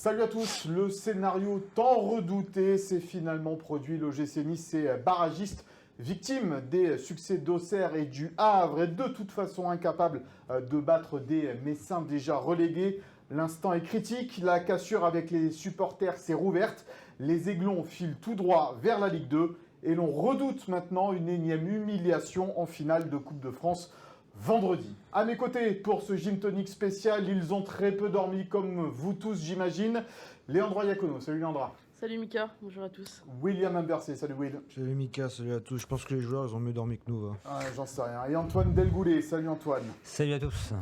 Salut à tous, le scénario tant redouté s'est finalement produit. L'OGC Nice est barragiste, victime des succès d'Auxerre et du Havre et de toute façon incapable de battre des Messins déjà relégués. L'instant est critique, la cassure avec les supporters s'est rouverte, les Aiglons filent tout droit vers la Ligue 2 et l'on redoute maintenant une énième humiliation en finale de Coupe de France vendredi. À mes côtés, pour ce Gym Tonic spécial, ils ont très peu dormi, comme vous tous, j'imagine. Léandra Iacono, salut Léandra. Salut Mika, bonjour à tous. William Imbercé, salut Will. Salut Mika, salut à tous. Je pense que les joueurs, ils ont mieux dormi que nous. J'en sais rien. Et Antoine Delgoulet, salut Antoine. Salut à tous.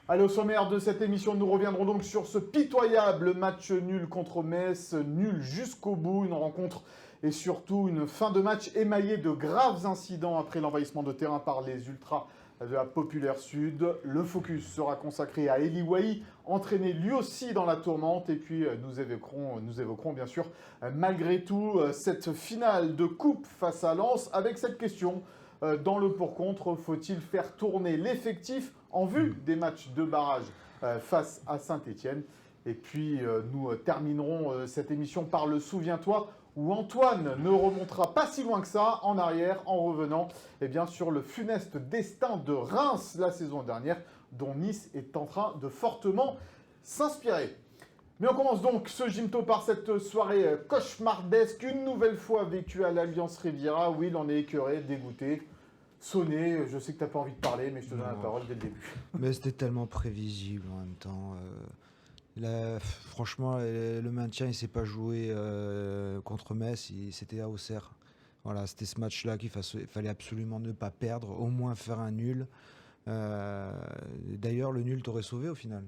Allez, au sommaire de cette émission, nous reviendrons donc sur ce pitoyable match nul contre Metz, nul jusqu'au bout, une rencontre et surtout une fin de match émaillée de graves incidents après l'envahissement de terrain par les ultras de la Populaire Sud. Le focus sera consacré à Eli Wahi, entraîné lui aussi dans la tourmente. Et puis nous évoquerons bien sûr malgré tout cette finale de coupe face à Lens avec cette question. Dans le pour-contre, faut-il faire tourner l'effectif en vue des matchs de barrage face à Saint-Etienne? Et puis nous terminerons cette émission par le Souviens-toi, où Antoine ne remontera pas si loin que ça en arrière en revenant sur le funeste destin de Reims la saison dernière, dont Nice est en train de fortement s'inspirer. Mais on commence donc ce Gymto par cette soirée cauchemardesque, une nouvelle fois vécue à l'Alliance Riviera. Will en est écœuré, dégoûté, sonné. Je sais que tu n'as pas envie de parler, mais je te donne la parole dès le début. Mais c'était tellement prévisible en même temps. Là, franchement, le maintien, il ne s'est pas joué contre Metz, c'était à Auxerre. Voilà, c'était ce match-là qu'il fallait absolument ne pas perdre, au moins faire un nul. D'ailleurs, le nul t'aurait sauvé au final.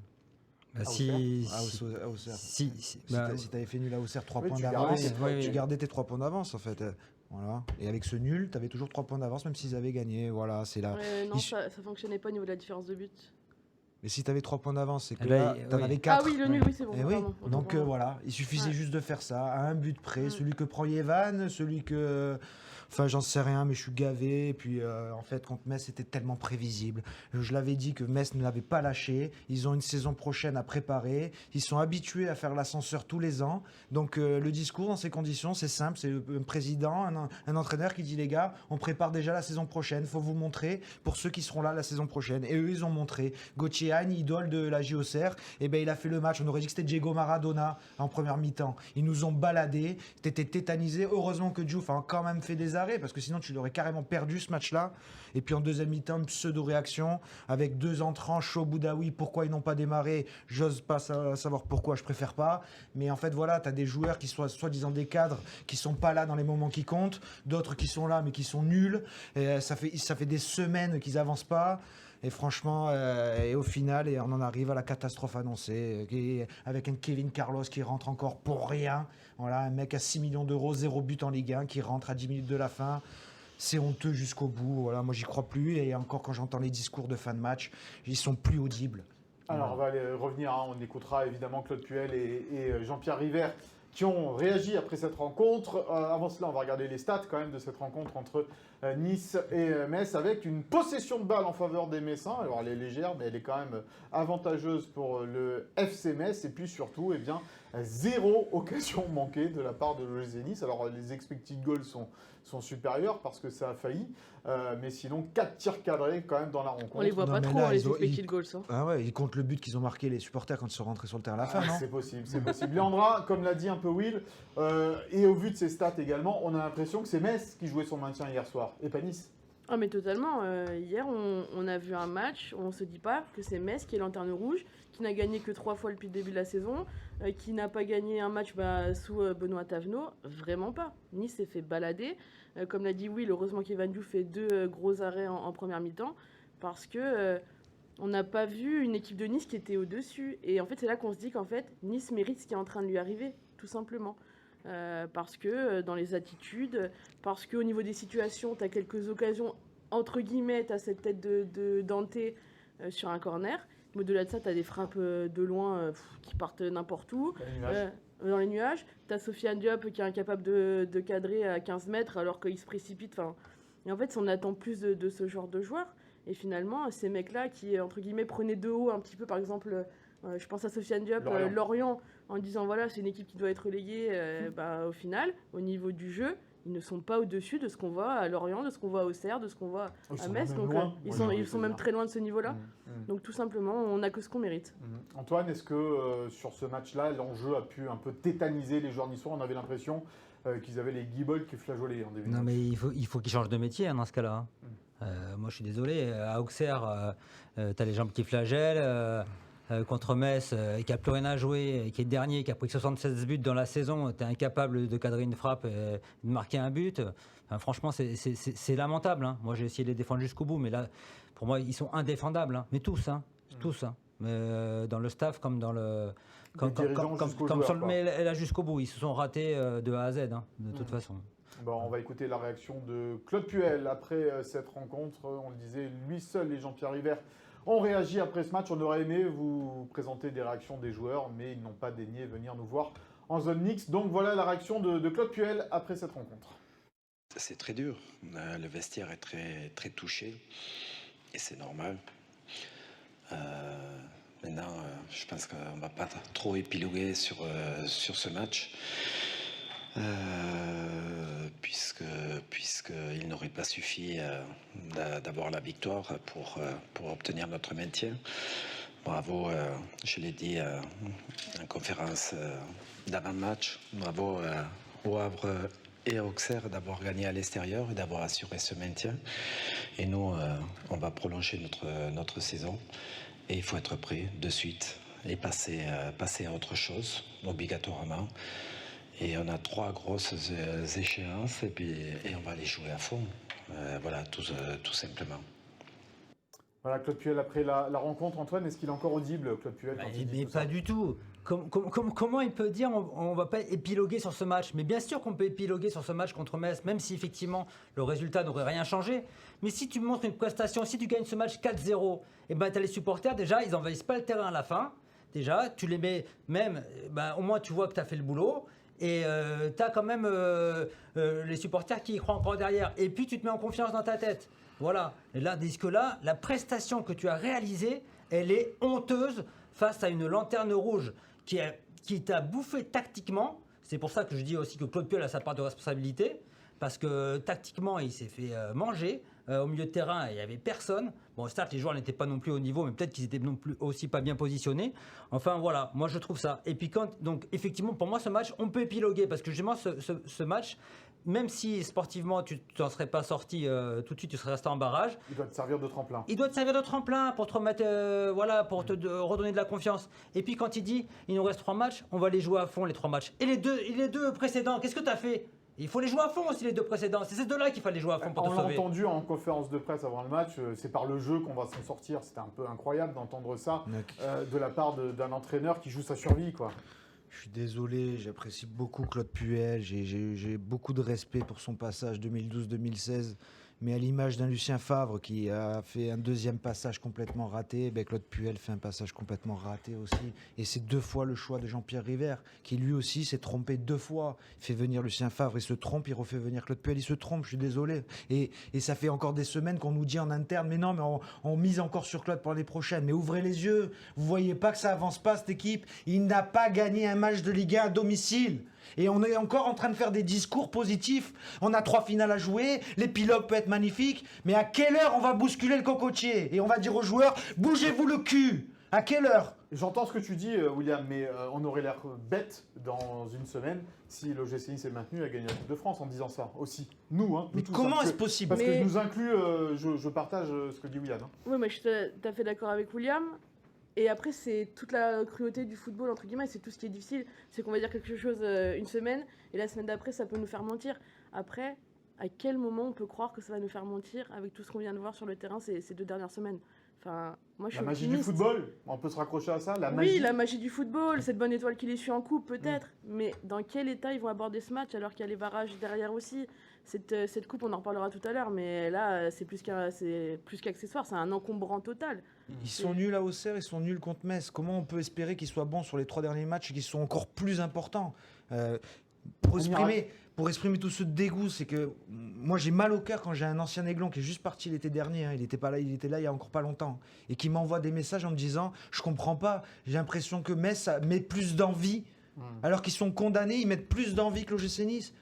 Bah, À Auxerre. Si tu avais fait nul à Auxerre, 3 points d'avance, tu gardais tes 3 points d'avance en fait. Voilà. Et avec ce nul, tu avais toujours 3 points d'avance, même s'ils avaient gagné. Voilà, c'est là. Non, ça fonctionnait pas au niveau de la différence de but. Mais si tu avais 3 poins d'avance, c'est que là, tu en avais 4. Ah oui, le nul, oui, c'est bon. Oui. Donc voilà, il suffisait juste de faire ça, à un but près. Celui que prend Yevan, celui que... Enfin, j'en sais rien, mais je suis gavé. Et puis, en fait, contre Metz, c'était tellement prévisible. Je l'avais dit que Metz ne l'avait pas lâché. Ils ont une saison prochaine à préparer. Ils sont habitués à faire l'ascenseur tous les ans. Donc, le discours dans ces conditions, c'est simple. C'est un président, un entraîneur qui dit, les gars, on prépare déjà la saison prochaine. Il faut vous montrer pour ceux qui seront là la saison prochaine. Et eux, ils ont montré. Gauthier Hagne, idole de la JOCR, il a fait le match. On aurait dit que c'était Diego Maradona en première mi-temps. Ils nous ont baladés. T'étais tétanisé. Heureusement que Diouf a quand même fait des arrêts, parce que sinon tu l'aurais carrément perdu ce match-là. Et puis en deuxième mi-temps, une pseudo-réaction avec 2 entrants, Chaud, Boudaoui. Pourquoi ils n'ont pas démarré? J'ose pas savoir pourquoi, je préfère pas. Mais en fait, voilà, tu as des joueurs qui sont soi-disant des cadres, qui sont pas là dans les moments qui comptent, d'autres qui sont là mais qui sont nuls. Et ça fait des semaines qu'ils avancent pas. Et franchement, et au final, on en arrive à la catastrophe annoncée, avec un Kevin Carlos qui rentre encore pour rien. Voilà, un mec à 6 millions d'euros, 0 but en Ligue 1, qui rentre à 10 minutes de la fin. C'est honteux jusqu'au bout. Voilà, moi, j'y crois plus. Et encore, quand j'entends les discours de fin de match, ils sont plus audibles. Alors, on va aller revenir. On écoutera évidemment Claude Puel et Jean-Pierre River, qui ont réagi après cette rencontre. Avant cela, on va regarder les stats quand même de cette rencontre entre Nice et Metz, avec une possession de balle en faveur des Messins. Alors elle est légère, mais elle est quand même avantageuse pour le FC Metz. Et puis surtout, 0 occasion manquée de la part de l'OGC Nice. Alors les expected goals sont supérieurs parce que ça a failli. Mais sinon, 4 tirs cadrés quand même dans la rencontre. On les voit pas trop, les expected goals. Ah ouais, ils comptent le but qu'ils ont marqué les supporters quand ils sont rentrés sur le terrain à la fin, non? C'est possible, c'est possible. Léandra, comme l'a dit un peu Will, et au vu de ses stats également, on a l'impression que c'est Metz qui jouait son maintien hier soir, et pas Nice. Ah mais totalement. Hier, on a vu un match où on se dit pas que c'est Metz qui est lanterne rouge, qui n'a gagné que 3 fois depuis le début de la saison, qui n'a pas gagné un match sous Benoît Tavenot. Vraiment pas. Nice s'est fait balader. Comme l'a dit Will, heureusement qu'Evan Diouf fait 2 gros arrêts en première mi-temps, parce que on n'a pas vu une équipe de Nice qui était au-dessus. Et en fait, c'est là qu'on se dit qu'en fait, Nice mérite ce qui est en train de lui arriver, tout simplement. Parce que dans les attitudes, parce qu'au niveau des situations, tu as quelques occasions, entre guillemets, tu as cette tête de Dante sur un corner. Mais au-delà de ça, tu as des frappes de loin qui partent n'importe où, dans les nuages. Tu as Sofiane Diop qui est incapable de cadrer à 15 mètres alors qu'il se précipite. Et en fait, on attend plus de ce genre de joueurs. Et finalement, ces mecs-là qui, entre guillemets, prenaient de haut un petit peu, par exemple... je pense à Sofiane Diop, Lorient, en disant voilà, c'est une équipe qui doit être reléguée, au final, au niveau du jeu, ils ne sont pas au-dessus de ce qu'on voit à Lorient, de ce qu'on voit à Auxerre, de ce qu'on voit à Metz. Donc ils sont même très loin de ce niveau-là. Donc tout simplement, on n'a que ce qu'on mérite. Antoine, est-ce que sur ce match-là, l'enjeu a pu un peu tétaniser les joueurs niçois? On avait l'impression qu'ils avaient les guibolles qui flageolaient en début de match. Non, mais il faut qu'ils changent de métier dans ce cas-là. Moi, je suis désolé. À Auxerre, tu as les jambes qui flagellent. Contre Metz, qui n'a plus rien à jouer, qui est dernier, qui a pris 76 buts dans la saison, tu es incapable de cadrer une frappe et de marquer un but. Enfin, franchement, c'est lamentable. Hein. Moi, j'ai essayé de les défendre jusqu'au bout, mais là, pour moi, ils sont indéfendables. Hein. Mais tous. Tous. Hein. Mais, dans le staff comme dans le... Mais là, jusqu'au bout. Ils se sont ratés de A à Z, hein, de toute façon. Bon, on va écouter la réaction de Claude Puel après cette rencontre. On le disait, lui seul et Jean-Pierre River ont réagi après ce match. On aurait aimé vous présenter des réactions des joueurs, mais ils n'ont pas daigné venir nous voir en zone mixte. Donc voilà la réaction de Claude Puel après cette rencontre. C'est très dur. Le vestiaire est très, très touché et c'est normal. Maintenant, je pense qu'on ne va pas trop épiloguer sur ce match. Puisqu'il n'aurait pas suffi d'avoir la victoire pour obtenir notre maintien. Bravo, je l'ai dit en conférence d'avant-match, bravo au Havre et à Auxerre d'avoir gagné à l'extérieur et d'avoir assuré ce maintien. Et nous, on va prolonger notre saison et il faut être prêt de suite et passer à autre chose, obligatoirement. Et on a 3 grosses échéances et on va les jouer à fond. Voilà, tout simplement. Voilà, Claude Puel après la rencontre. Antoine, est-ce qu'il est encore audible, Claude Puel Mais pas du tout. Comment il peut dire on ne va pas épiloguer sur ce match? Mais bien sûr qu'on peut épiloguer sur ce match contre Metz, même si effectivement le résultat n'aurait rien changé. Mais si tu montres une prestation, si tu gagnes ce match 4-0, tu as les supporters, déjà, ils n'envahissent pas le terrain à la fin. Déjà, tu les mets même, au moins tu vois que tu as fait le boulot. Et tu as quand même les supporters qui y croient encore derrière. Et puis tu te mets en confiance dans ta tête. Voilà. Et là, là, la prestation que tu as réalisée, elle est honteuse face à une lanterne rouge qui t'a bouffé tactiquement. C'est pour ça que je dis aussi que Claude Puel a sa part de responsabilité. Parce que tactiquement, il s'est fait manger. Au milieu de terrain, il n'y avait personne. Bon, certes, les joueurs n'étaient pas non plus au niveau, mais peut-être qu'ils étaient non plus aussi pas bien positionnés. Enfin, voilà, moi je trouve ça. Et puis donc effectivement, pour moi, ce match, on peut épiloguer. Parce que justement, ce match, même si sportivement, tu n'en serais pas sorti tout de suite, tu serais resté en barrage. Il doit te servir de tremplin. Il doit te servir de tremplin pour te remettre, pour te redonner de la confiance. Et puis quand il dit, il nous reste 3 matchs, on va les jouer à fond, les 3 matchs. Et les deux précédents, qu'est-ce que tu as fait? Il faut les jouer à fond aussi, les 2 précédents. C'est ces 2-là qu'il fallait jouer à fond pour te sauver. On l'a entendu en conférence de presse avant le match, c'est par le jeu qu'on va s'en sortir. C'était un peu incroyable d'entendre ça de la part d'un entraîneur qui joue sa survie, quoi. Je suis désolé, j'apprécie beaucoup Claude Puel, j'ai beaucoup de respect pour son passage 2012-2016. Mais à l'image d'un Lucien Favre qui a fait un deuxième passage complètement raté, Claude Puel fait un passage complètement raté aussi. Et c'est 2 fois le choix de Jean-Pierre River, qui lui aussi s'est trompé 2 fois. Il fait venir Lucien Favre, il se trompe, il refait venir Claude Puel, il se trompe, je suis désolé. Et ça fait encore des semaines qu'on nous dit en interne, mais non, mais on mise encore sur Claude pour l'année prochaine. Mais ouvrez les yeux, vous voyez pas que ça avance pas cette équipe? Il n'a pas gagné un match de Ligue 1 à domicile. Et on est encore en train de faire des discours positifs. On a 3 finales à jouer, l'épilogue peut être magnifique, mais à quelle heure on va bousculer le cocotier? Et on va dire aux joueurs, bougez-vous le cul. À quelle heure? J'entends ce que tu dis, William, mais on aurait l'air bête dans une semaine si l'OGC Nice est maintenu à gagner la Coupe de France en disant ça aussi. Nous, hein. Mais comment est-ce possible? Parce que je nous inclus, je partage ce que dit William. Hein. Oui, mais je suis tout à fait d'accord avec William. Et après, c'est toute la cruauté du football, entre guillemets, c'est tout ce qui est difficile. C'est qu'on va dire quelque chose une semaine, et la semaine d'après, ça peut nous faire mentir. Après, à quel moment on peut croire que ça va nous faire mentir avec tout ce qu'on vient de voir sur le terrain ces 2 dernières semaines? Enfin, moi, je suis la magie optimiste. du football, on peut se raccrocher à ça, Oui, la magie du football, cette bonne étoile qui les suit en coupe, peut-être. Mais dans quel état ils vont aborder ce match alors qu'il y a les barrages derrière aussi? Cette coupe, on en reparlera tout à l'heure, mais là, c'est plus qu'accessoire, c'est un encombrant total. Ils sont nuls à Auxerre, ils sont nuls contre Metz. Comment on peut espérer qu'ils soient bons sur les 3 derniers matchs et qu'ils sont encore plus importants? Pour exprimer tout ce dégoût, c'est que moi j'ai mal au cœur quand j'ai un ancien Aiglon qui est juste parti l'été dernier, hein, il était là il y a encore pas longtemps, et qui m'envoie des messages en me disant je comprends pas, j'ai l'impression que Metz met plus d'envie Alors qu'ils sont condamnés, ils mettent plus d'envie que l'OGC Nice.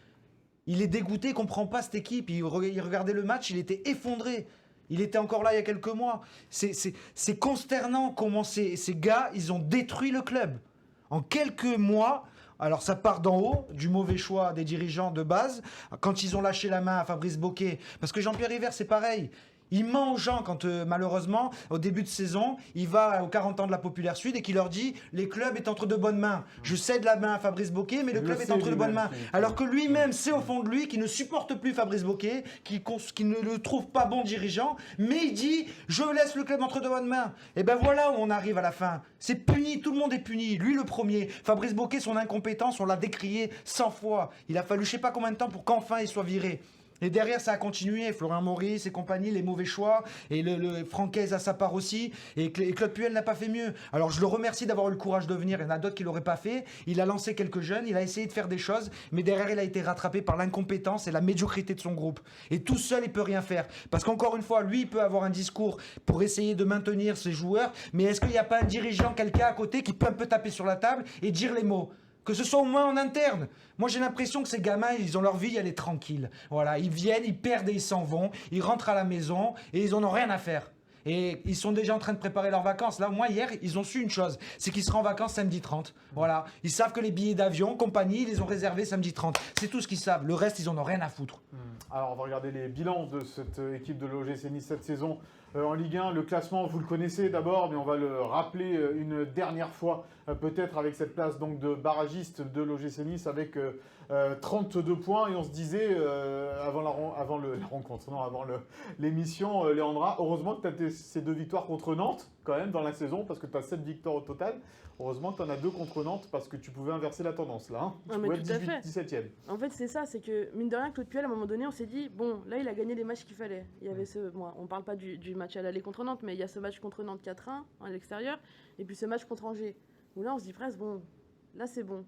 Il est dégoûté, il comprend pas cette équipe. Il regardait le match, il était effondré. Il était encore là il y a quelques mois. C'est consternant comment ces gars, ils ont détruit le club. En quelques mois, alors ça part d'en haut, du mauvais choix des dirigeants de base, quand ils ont lâché la main à Fabrice Bocquet. Parce que Jean-Pierre River, c'est pareil. Il ment aux gens quand, malheureusement, au début de saison, il va aux 40 ans de la Populaire Sud et qu'il leur dit « Les clubs est entre de bonnes mains. Je cède la main à Fabrice Bocquet, mais le club est entre de bonnes mains. » Alors que lui-même sait au fond de lui qu'il ne supporte plus Fabrice Bocquet, qu'il ne le trouve pas bon dirigeant, mais il dit « Je laisse le club entre de bonnes mains. » Et ben voilà où on arrive à la fin. C'est puni, tout le monde est puni. Lui le premier. Fabrice Bocquet, son incompétence, on l'a décrié 100 fois. Il a fallu je sais pas combien de temps pour qu'enfin il soit viré. Et derrière, ça a continué. Florian Maurice et compagnie, les mauvais choix. Et le Francaise à sa part aussi. Et Claude Puel n'a pas fait mieux. Alors, je le remercie d'avoir eu le courage de venir. Il y en a d'autres qui ne l'auraient pas fait. Il a lancé quelques jeunes. Il a essayé de faire des choses. Mais derrière, il a été rattrapé par l'incompétence et la médiocrité de son groupe. Et tout seul, il ne peut rien faire. Parce qu'encore une fois, lui, il peut avoir un discours pour essayer de maintenir ses joueurs. Mais est-ce qu'il n'y a pas un dirigeant, quelqu'un à côté, qui peut un peu taper sur la table et dire les mots ? Que ce soit au moins en interne. Moi, j'ai l'impression que ces gamins, ils ont leur vie, elle est tranquille. Voilà, ils viennent, ils perdent et ils s'en vont. Ils rentrent à la maison et ils en ont rien à faire. Et ils sont déjà en train de préparer leurs vacances. Là, moi, hier, ils ont su une chose. C'est qu'ils seront en vacances samedi 30. Voilà. Ils savent que les billets d'avion, compagnie, ils les ont réservés samedi 30. C'est tout ce qu'ils savent. Le reste, ils en ont rien à foutre. Alors, on va regarder les bilans de cette équipe de l'OGC Nice cette saison en Ligue 1. Le classement, vous le connaissez d'abord, mais on va le rappeler une dernière fois, peut-être avec cette place donc, de barragiste de l'OGC Nice avec 32 points. Et on se disait, avant l'émission, Léandra, heureusement que tu as ces 2 victoires contre Nantes, quand même, dans la saison, parce que tu as 7 victoires au total. Heureusement que tu en as 2 contre Nantes, parce que tu pouvais inverser la tendance, là. Hein. Tu pouvais être 17e. En fait, c'est ça, c'est que, mine de rien, Claude Puel, à un moment donné, on s'est dit, bon, là, il a gagné les matchs qu'il fallait. Il y avait on parle pas du match à l'aller contre Nantes, mais il y a ce match contre Nantes 4-1 à l'extérieur, et puis ce match contre Angers, où là, on se dit presque, bon, là, c'est bon.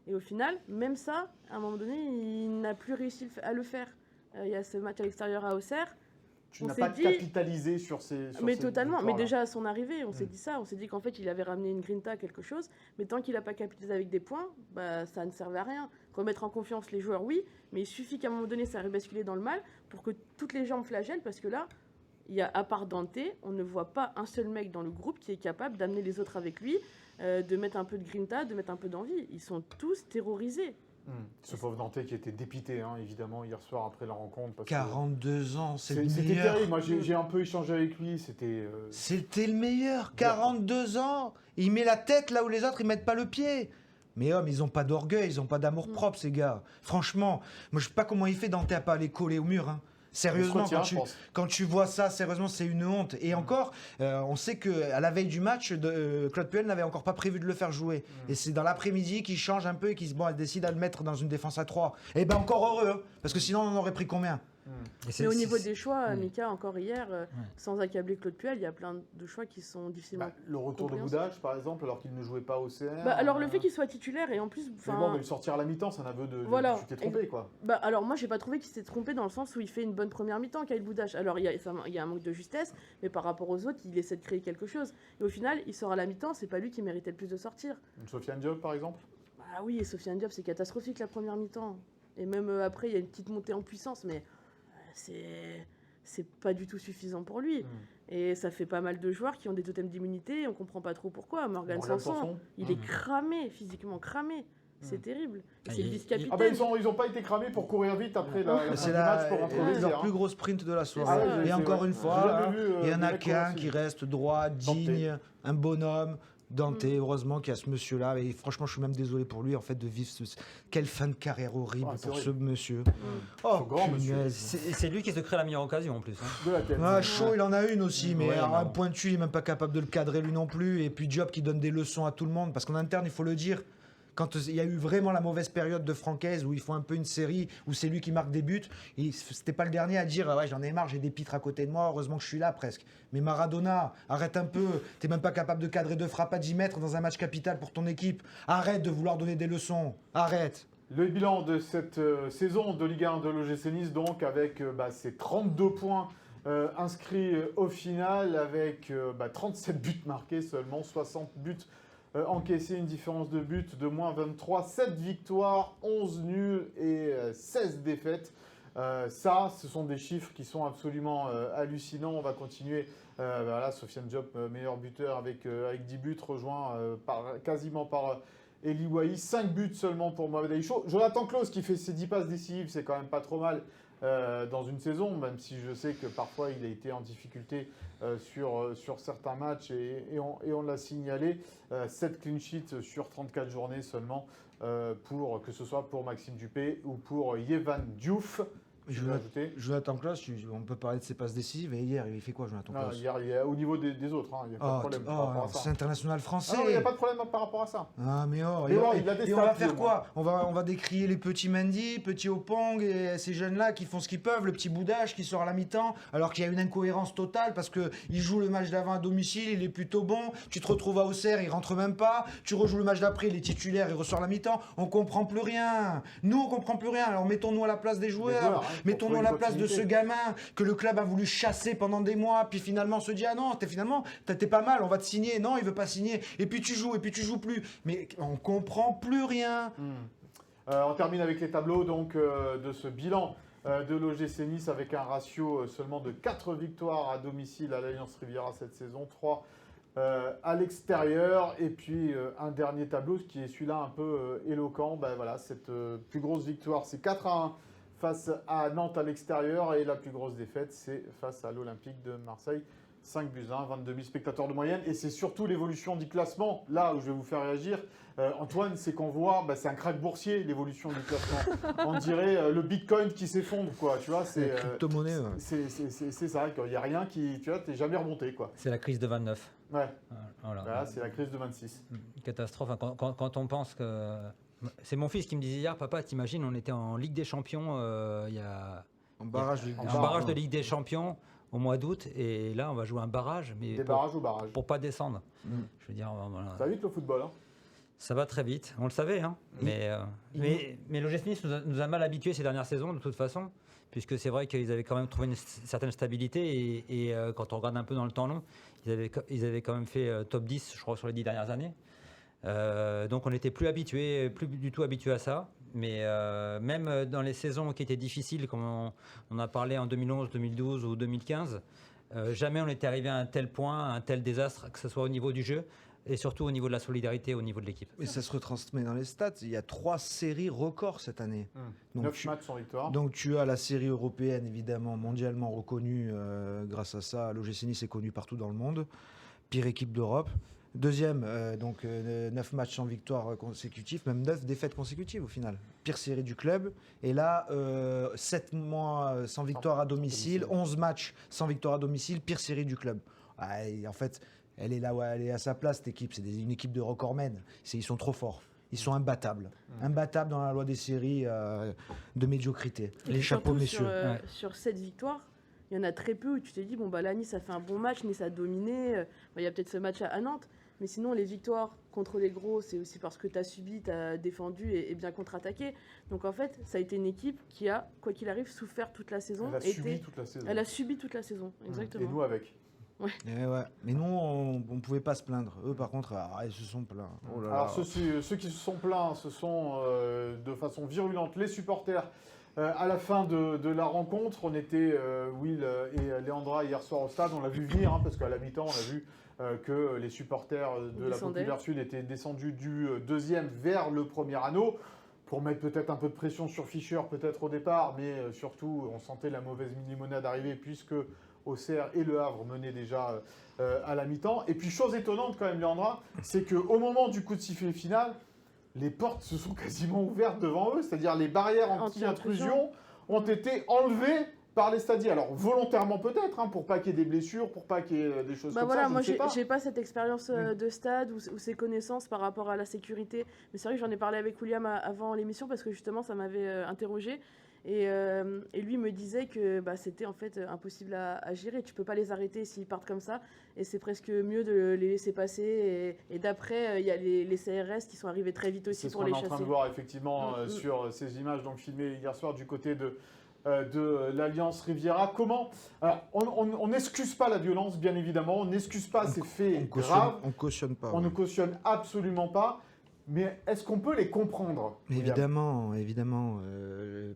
Et au final, même ça, à un moment donné, il n'a plus réussi à le faire. Il y a ce match à l'extérieur à Auxerre. Tu n'as pas capitalisé sur ces. Mais totalement. Mais déjà à son arrivée, on s'est dit ça. On s'est dit qu'en fait, il avait ramené une grinta, quelque chose. Mais tant qu'il n'a pas capitalisé avec des points, bah, ça ne servait à rien. Remettre en confiance les joueurs, oui. Mais il suffit qu'à un moment donné, ça rebascule dans le mal pour que toutes les jambes flagellent. Parce que là, à part Dante, on ne voit pas un seul mec dans le groupe qui est capable d'amener les autres avec lui, de mettre un peu de grinta, de mettre un peu d'envie. Ils sont tous terrorisés. Ce pauvre Dante qui était dépité, hein, évidemment, hier soir après la rencontre. Parce 42 ans, c'est le meilleur. C'était terrible. Moi, j'ai un peu échangé avec lui. C'était le meilleur. 42 ans. Il met la tête là où les autres, ils mettent pas le pied. Mais hommes, ils ont pas d'orgueil, ils ont pas d'amour propre, ces gars. Franchement, moi, je sais pas comment il fait Dante à pas aller coller au mur, hein. Sérieusement, quand tu vois ça, sérieusement, c'est une honte. Et encore, on sait qu'à la veille du match, Claude Puel n'avait encore pas prévu de le faire jouer. Et c'est dans l'après-midi qu'il change un peu et qu'il décide à le mettre dans une défense à 3. Et ben encore heureux, hein, parce que sinon on en aurait pris combien? Mais au niveau des choix, Mika, encore hier, sans accabler Claude Puel, il y a plein de choix qui sont difficilement. Le retour de Boudage, par exemple, alors qu'il ne jouait pas au CR. Alors le fait qu'il soit titulaire et en plus. Mais bon, mais le sortir à la mi-temps, c'est un aveu de. Voilà. Tu t'es trompé, quoi. Alors moi, j'ai pas trouvé qu'il s'est trompé dans le sens où il fait une bonne première mi-temps, Kyle Boudage. Alors il y a un manque de justesse, mais par rapport aux autres, il essaie de créer quelque chose. Et au final, il sort à la mi-temps, c'est pas lui qui méritait le plus de sortir. Sofiane Diop, par exemple. Ah oui, et Sofiane Diop, c'est catastrophique la première mi-temps. Et même après, il y a une petite montée en puissance, mais. C'est pas du tout suffisant pour lui. Et ça fait pas mal de joueurs qui ont des totems d'immunité, on comprend pas trop pourquoi. Morgan Sanson, il est cramé, physiquement cramé. C'est terrible. C'est le vice-capitaine. Ils ont pas été cramés pour courir vite après le match pour rentrer C'est leur plus gros sprint de la soirée. Et encore une fois, il y en a qu'un qui reste droit, digne, un bonhomme. Dante, heureusement qu'il y a ce monsieur-là, et franchement, je suis même désolé pour lui, en fait, de vivre quelle fin de carrière horrible pour ce monsieur. Oh, grand monsieur. C'est lui qui se crée la meilleure occasion en plus. Chaud, il en a une aussi, mais un pointu, il n'est même pas capable de le cadrer lui non plus. Et puis Diop qui donne des leçons à tout le monde, parce qu'en interne, il faut le dire. Quand il y a eu vraiment la mauvaise période de Francaise où il faut un peu une série où c'est lui qui marque des buts, c'était pas le dernier à dire ouais, j'en ai marre, j'ai des pitres à côté de moi, heureusement que je suis là presque. Mais Maradona, arrête un peu, t'es même pas capable de cadrer 2 frappes à 10 mètres dans un match capital pour ton équipe. Arrête de vouloir donner des leçons, arrête. Le bilan de cette saison de Ligue 1 de l'OGC Nice, donc avec ces 32 points inscrits au final, avec 37 buts marqués seulement, 60 buts encaissé une différence de but de moins 23, 7 victoires, 11 nuls et 16 défaites. Ça, ce sont des chiffres qui sont absolument hallucinants. On va continuer. Voilà, Sofiane Diop, meilleur buteur avec 10 buts, rejoint quasiment par Eli Wahi. 5 buts seulement pour Mohamed Aïcho. Jonathan Klaus qui fait ses 10 passes décisives, c'est quand même pas trop mal dans une saison, même si je sais que parfois il a été en difficulté sur certains matchs et on l'a signalé. 7 clean sheets sur 34 journées seulement, que ce soit pour Maxime Dupé ou pour Yehvan Diouf. Jonathan Klaus, on peut parler de ses passes décisives. Et hier, il fait quoi, Jonathan Klaus? Hier, il est au niveau des autres. Il n'y a pas de problème par rapport à ça. C'est international français. Il n'y a pas de problème par rapport à ça. Ah, mais il a des et on va faire stats, quoi? On va décrier les petits Mendy, petits Opong et ces jeunes-là qui font ce qu'ils peuvent. Le petit Boudache qui sort à la mi-temps, alors qu'il y a une incohérence totale parce qu'il joue le match d'avant à domicile, il est plutôt bon. Tu te retrouves à Auxerre, il rentre même pas. Tu rejoues le match d'après, il est titulaire, il ressort à la mi-temps. On comprend plus rien. Nous, on comprend plus rien. Alors mettons-nous à la place des joueurs. Mettons-nous à la place de ce gamin que le club a voulu chasser pendant des mois, puis finalement se dit ah non, t'es pas mal, on va te signer. Non, il veut pas signer. Et puis tu joues plus. Mais on comprend plus rien. On termine avec les tableaux donc de ce bilan de l'OGC Nice avec un ratio seulement de 4 victoires à domicile à l'Alliance Riviera cette saison, 3 à l'extérieur, et puis un dernier tableau qui est celui-là un peu éloquent. Voilà, cette plus grosse victoire, c'est 4-1 face à Nantes à l'extérieur, et la plus grosse défaite, c'est face à l'Olympique de Marseille. 5 buts 1, 22 000 spectateurs de moyenne, et c'est surtout l'évolution du classement, là où je vais vous faire réagir. Antoine, c'est qu'on voit, c'est un krach boursier, l'évolution du classement. On dirait le Bitcoin qui s'effondre, quoi, tu vois. C'est crypto-monnaie. C'est ça, il n'y a rien qui, tu vois, t'es jamais remonté, quoi. C'est la crise de 29. Ouais. Voilà. C'est la crise de 26. Catastrophe. Quand on pense que... C'est mon fils qui me disait hier, papa, t'imagines, on était en Ligue des Champions il y a... En barrage de Ligue des Champions au mois d'août, et là on va jouer un barrage, mais barrages ou barrages pour pas descendre. Je veux dire, voilà. Ça va vite le football, hein. Ça va très vite, on le savait, hein. Mais l'OGC Nice nous a mal habitués ces dernières saisons de toute façon, puisque c'est vrai qu'ils avaient quand même trouvé une certaine stabilité, et quand on regarde un peu dans le temps long, ils avaient quand même fait top 10, je crois, sur les 10 dernières années. Donc on n'était plus du tout habitué à ça. Mais même dans les saisons qui étaient difficiles, comme on a parlé en 2011, 2012 ou 2015, jamais on était arrivé à un tel point, à un tel désastre, que ce soit au niveau du jeu et surtout au niveau de la solidarité, au niveau de l'équipe. Mais ça se retransmet dans les stats. Il y a 3 séries records cette année. 9 matchs sans victoire. Donc tu as la série européenne, évidemment, mondialement reconnue. Grâce à ça, l'OGC Nice est connu partout dans le monde. Pire équipe d'Europe. Deuxième, 9 matchs sans victoire consécutifs, même 9 défaites consécutives au final. Pire série du club. Et là, 7 mois sans victoire à domicile, 11 matchs sans victoire à domicile, pire série du club. En fait, elle est là où elle est à sa place, cette équipe. C'est une équipe de recordmen. Ils sont trop forts. Ils sont imbattables. Imbattables dans la loi des séries de médiocrité. Les chapeaux, messieurs. Sur 7 victoires, il y en a très peu où tu t'es dit, là, Nice a fait un bon match, Nice a dominé. Il y a peut-être ce match à Nantes. Mais sinon, les victoires contre les gros, c'est aussi parce que tu as subi, tu as défendu et bien contre-attaqué. Donc en fait, ça a été une équipe qui a, quoi qu'il arrive, souffert toute la saison. Elle a subi toute la saison, exactement. Et nous avec. Ouais. Mais nous, on ne pouvait pas se plaindre. Eux, par contre, ils se sont plaints. Oh là là. Alors ceux qui se sont plaints, ce sont de façon virulente les supporters. À la fin de la rencontre, on était, Will et Léandra, hier soir au stade. On l'a vu venir, parce qu'à la mi-temps, on a vu que les supporters de la Populaire Sud étaient descendus du deuxième vers le premier anneau, pour mettre peut-être un peu de pression sur Fischer, peut-être au départ, mais surtout, on sentait la mauvaise limonade arriver, puisque Auxerre et Le Havre menaient déjà à la mi-temps. Et puis, chose étonnante quand même, Léandra, c'est qu'au moment du coup de sifflet final, les portes se sont quasiment ouvertes devant eux, c'est-à-dire les barrières anti-intrusion ont été enlevées par les stadiers. Alors volontairement peut-être, pour pas qu'il y ait des blessures, pour pas qu'il y ait des choses comme ça. Moi j'ai pas cette expérience de stade ou ces connaissances par rapport à la sécurité. Mais c'est vrai que j'en ai parlé avec William avant l'émission parce que justement ça m'avait interrogé. Et lui me disait que c'était en fait impossible à gérer. Tu peux pas les arrêter s'ils partent comme ça. Et c'est presque mieux de les laisser passer. Et d'après, il y a les CRS qui sont arrivés très vite aussi pour les chasser. C'est ce qu'on est en train de voir effectivement sur ces images donc filmées hier soir du côté de de l'Alliance Riviera. Comment? Alors, on n'excuse pas la violence, bien évidemment, on n'excuse pas ces faits graves, On cautionne pas. on ne ouais. cautionne absolument pas, mais est-ce qu'on peut les comprendre, William? Évidemment.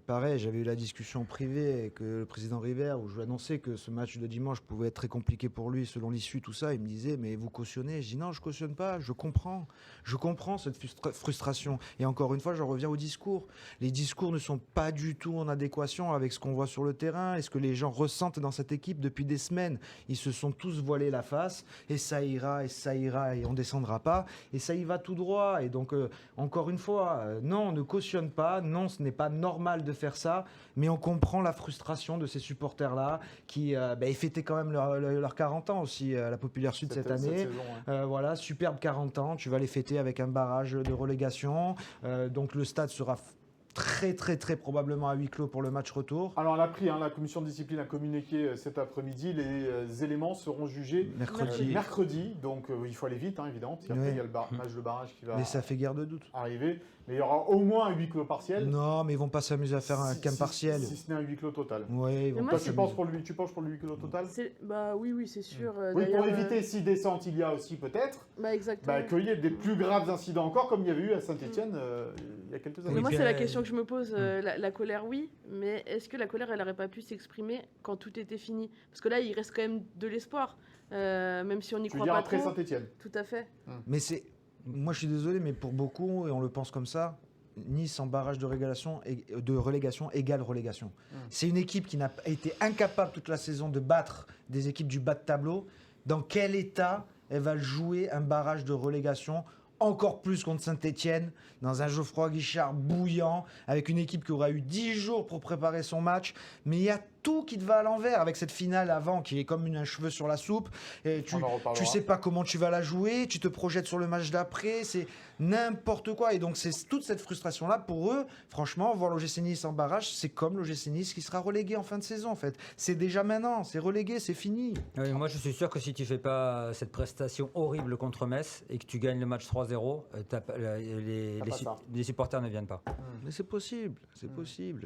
Pareil, j'avais eu la discussion privée avec le président River où je lui annonçais que ce match de dimanche pouvait être très compliqué pour lui selon l'issue, tout ça. Il me disait, mais vous cautionnez? Je dis non, je cautionne pas, je comprends cette frustration. Et encore une fois, je reviens au discours. Les discours ne sont pas du tout en adéquation avec ce qu'on voit sur le terrain et ce que les gens ressentent dans cette équipe depuis des semaines. Ils se sont tous voilés la face et ça ira et on descendra pas et ça y va tout droit. Et donc, encore une fois, non, on ne cautionne pas, non, ce n'est pas normal de faire ça, mais on comprend la frustration de ces supporters-là qui ils fêtaient quand même leurs 40 ans aussi à la Populaire Sud cette année. saison, ouais. Voilà, superbe 40 ans, tu vas les fêter avec un barrage de relégation, donc le stade sera très probablement à huis clos pour le match retour. Alors, elle a pris, la commission de discipline a communiqué cet après-midi. Les éléments seront jugés mercredi. Donc, il faut aller vite, évidemment. Parce qu'après, il y a le match de barrage qui va Mais ça fait guère de doute. arriver. Mais il y aura au moins un huis clos partiel. Non, mais ils vont pas s'amuser à faire un camp partiel. Si ce n'est un huis clos total. Ouais, ils vont moi, pas Toi, tu s'amuser. penses pour le huis clos total? Bah oui, c'est sûr. Oui, pour D'ailleurs, éviter si descente il y a aussi peut-être, exactement. qu'il y ait des plus graves incidents encore, comme il y avait eu à Saint-Etienne il y a quelques Mais années. moi, puis, c'est la question que je me pose. La colère, oui, mais est-ce que la colère, elle n'aurait pas pu s'exprimer quand tout était fini? Parce que là, il reste quand même de l'espoir, même si on n'y Tu veux croit dire pas après trop. Saint-Etienne? Tout à fait. Mais moi je suis désolé, mais pour beaucoup, et on le pense comme ça, Nice en barrage de relégation égale relégation. C'est une équipe qui n'a été incapable toute la saison de battre des équipes du bas de tableau. Dans quel état elle va jouer un barrage de relégation encore plus contre Saint-Etienne, dans un Geoffroy Guichard bouillant, avec une équipe qui aura eu 10 jours pour préparer son match. Mais il y a tout qui te va à l'envers avec cette finale avant qui est comme un cheveu sur la soupe. Et On en reparlera. tu sais pas comment tu vas la jouer, tu te projettes sur le match d'après, c'est n'importe quoi. Et donc c'est toute cette frustration-là pour eux. Franchement, voir l'OGC Nice en barrage, c'est comme l'OGC Nice qui sera relégué en fin de saison en fait. C'est déjà maintenant, c'est relégué, c'est fini. Oui, moi, je suis sûr que si tu fais pas cette prestation horrible contre Metz et que tu gagnes le match 3-0, les supporters ne viennent pas. Mais c'est possible, c'est possible.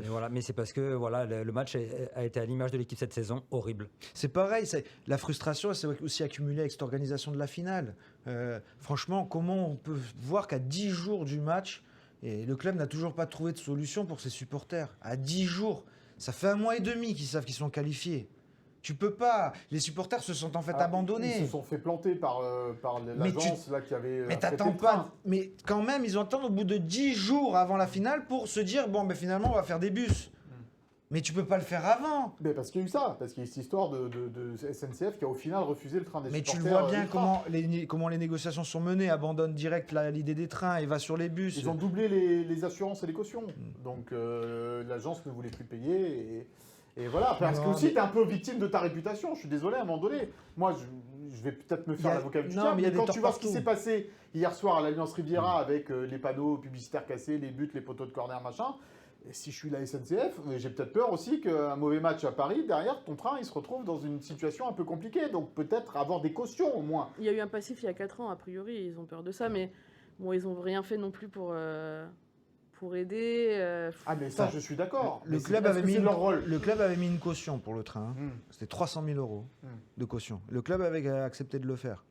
Et voilà, mais c'est parce que le match a été à l'image de l'équipe cette saison, horrible. C'est pareil, la frustration, c'est aussi accumulée avec cette organisation de la finale. Franchement, comment on peut voir qu'à 10 jours du match, et le club n'a toujours pas trouvé de solution pour ses supporters. À 10 jours, ça fait 1 mois et demi qu'ils savent qu'ils sont qualifiés. Tu peux pas. Les supporters se sont en fait abandonnés. Ils se sont fait planter par l'agence qui avait. Mais affrété t'attends le pas. train. Mais quand même, ils attendent au bout de 10 jours avant la finale pour se dire bon, ben finalement, on va faire des bus. Mais tu peux pas le faire avant. Mais parce qu'il y a eu ça, parce qu'il y a eu cette histoire de SNCF qui a au final refusé le train des Mais supporters. tu le vois bien ultra. comment les négociations sont menées, abandonne direct l'idée des trains et va sur les bus. Ils ont doublé les assurances et les cautions. Donc l'agence ne voulait plus payer. Et voilà, parce que Non, aussi, mais- tu es un peu victime de ta réputation. Je suis désolé, à un moment donné. Moi, je vais peut-être me Il y faire a- l'avocat du non, diable, mais il y a mais des quand torts tu vois ce qui partout. s'est passé hier soir à l'Alliance Riviera avec les panneaux publicitaires cassés, les buts, les poteaux de corner, machin, et si je suis la SNCF, j'ai peut-être peur aussi qu'un mauvais match à Paris, derrière, ton train, il se retrouve dans une situation un peu compliquée. Donc peut-être avoir des cautions au moins. Il y a eu un passif il y a 4 ans, a priori, ils ont peur de ça, mais bon, ils n'ont rien fait non plus pour aider. Ah mais ça, je suis d'accord. Le Mais club, est-ce avait que mis c'est leur rôle. le club avait mis une caution pour le train. Hmm. C'était 300 000 euros Hmm. de caution. Le club avait accepté de le faire.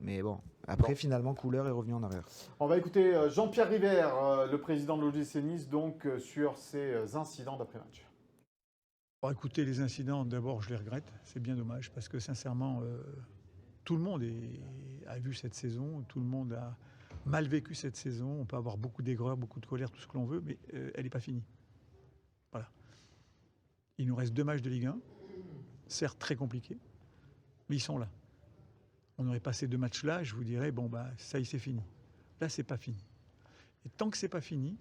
Mais bon, après, finalement, Couleur est revenu en arrière. On va écouter Jean-Pierre River, le président de l'OGC Nice, donc sur ces incidents d'après-match. Bon, écoutez, les incidents, d'abord, je les regrette. C'est bien dommage parce que, sincèrement, tout le monde a vu cette saison. Tout le monde a mal vécu cette saison. On peut avoir beaucoup d'aigreur, beaucoup de colère, tout ce que l'on veut, mais elle n'est pas finie. Voilà. Il nous reste 2 matchs de Ligue 1, certes très compliqués, mais ils sont là. On aurait passé 2 matchs-là, je vous dirais, bon, bah, ça y est, c'est fini. Là, c'est pas fini. Et tant que c'est pas fini,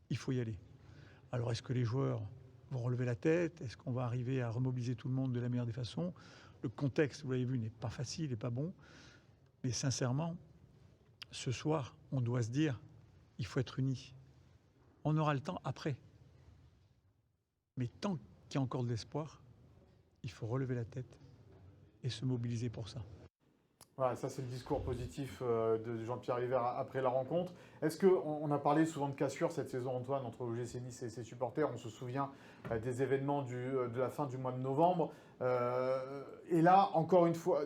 il faut y aller. Alors, est-ce que les joueurs vont relever la tête? Est-ce qu'on va arriver à remobiliser tout le monde de la meilleure des façons? Le contexte, vous l'avez vu, n'est pas facile, n'est pas bon. Mais sincèrement, ce soir, on doit se dire, il faut être unis. On aura le temps après. Mais tant qu'il y a encore de l'espoir, il faut relever la tête et se mobiliser pour ça. Voilà, ça c'est le discours positif de Jean-Pierre River après la rencontre. Est-ce qu'on a parlé souvent de cassure cette saison, Antoine, entre l'OGC Nice et ses supporters? On se souvient des événements de la fin du mois de novembre. Et là, encore une fois,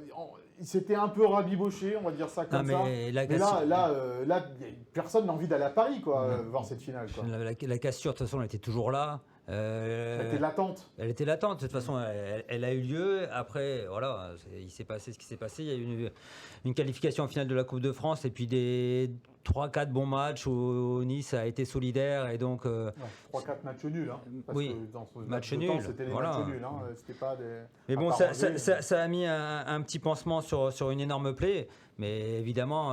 il s'était un peu rabiboché, on va dire ça comme ça. Mais Mais là, personne n'a envie d'aller à Paris, quoi, voir cette finale, quoi. La cassure, de toute façon, elle était toujours là. Elle était latente. Elle était latente. De toute façon, elle a eu lieu. Après, voilà, il s'est passé ce qui s'est passé. Il y a eu une qualification en finale de la Coupe de France et puis des 3-4 bons matchs où Nice a été solidaire. Et donc, 3-4 matchs nuls. Hein, parce oui, que dans ce match de nul. temps, c'était des Voilà. matchs nuls. Hein, c'était pas des... Mais bon, ça a mis un petit pansement sur une énorme plaie. Mais évidemment,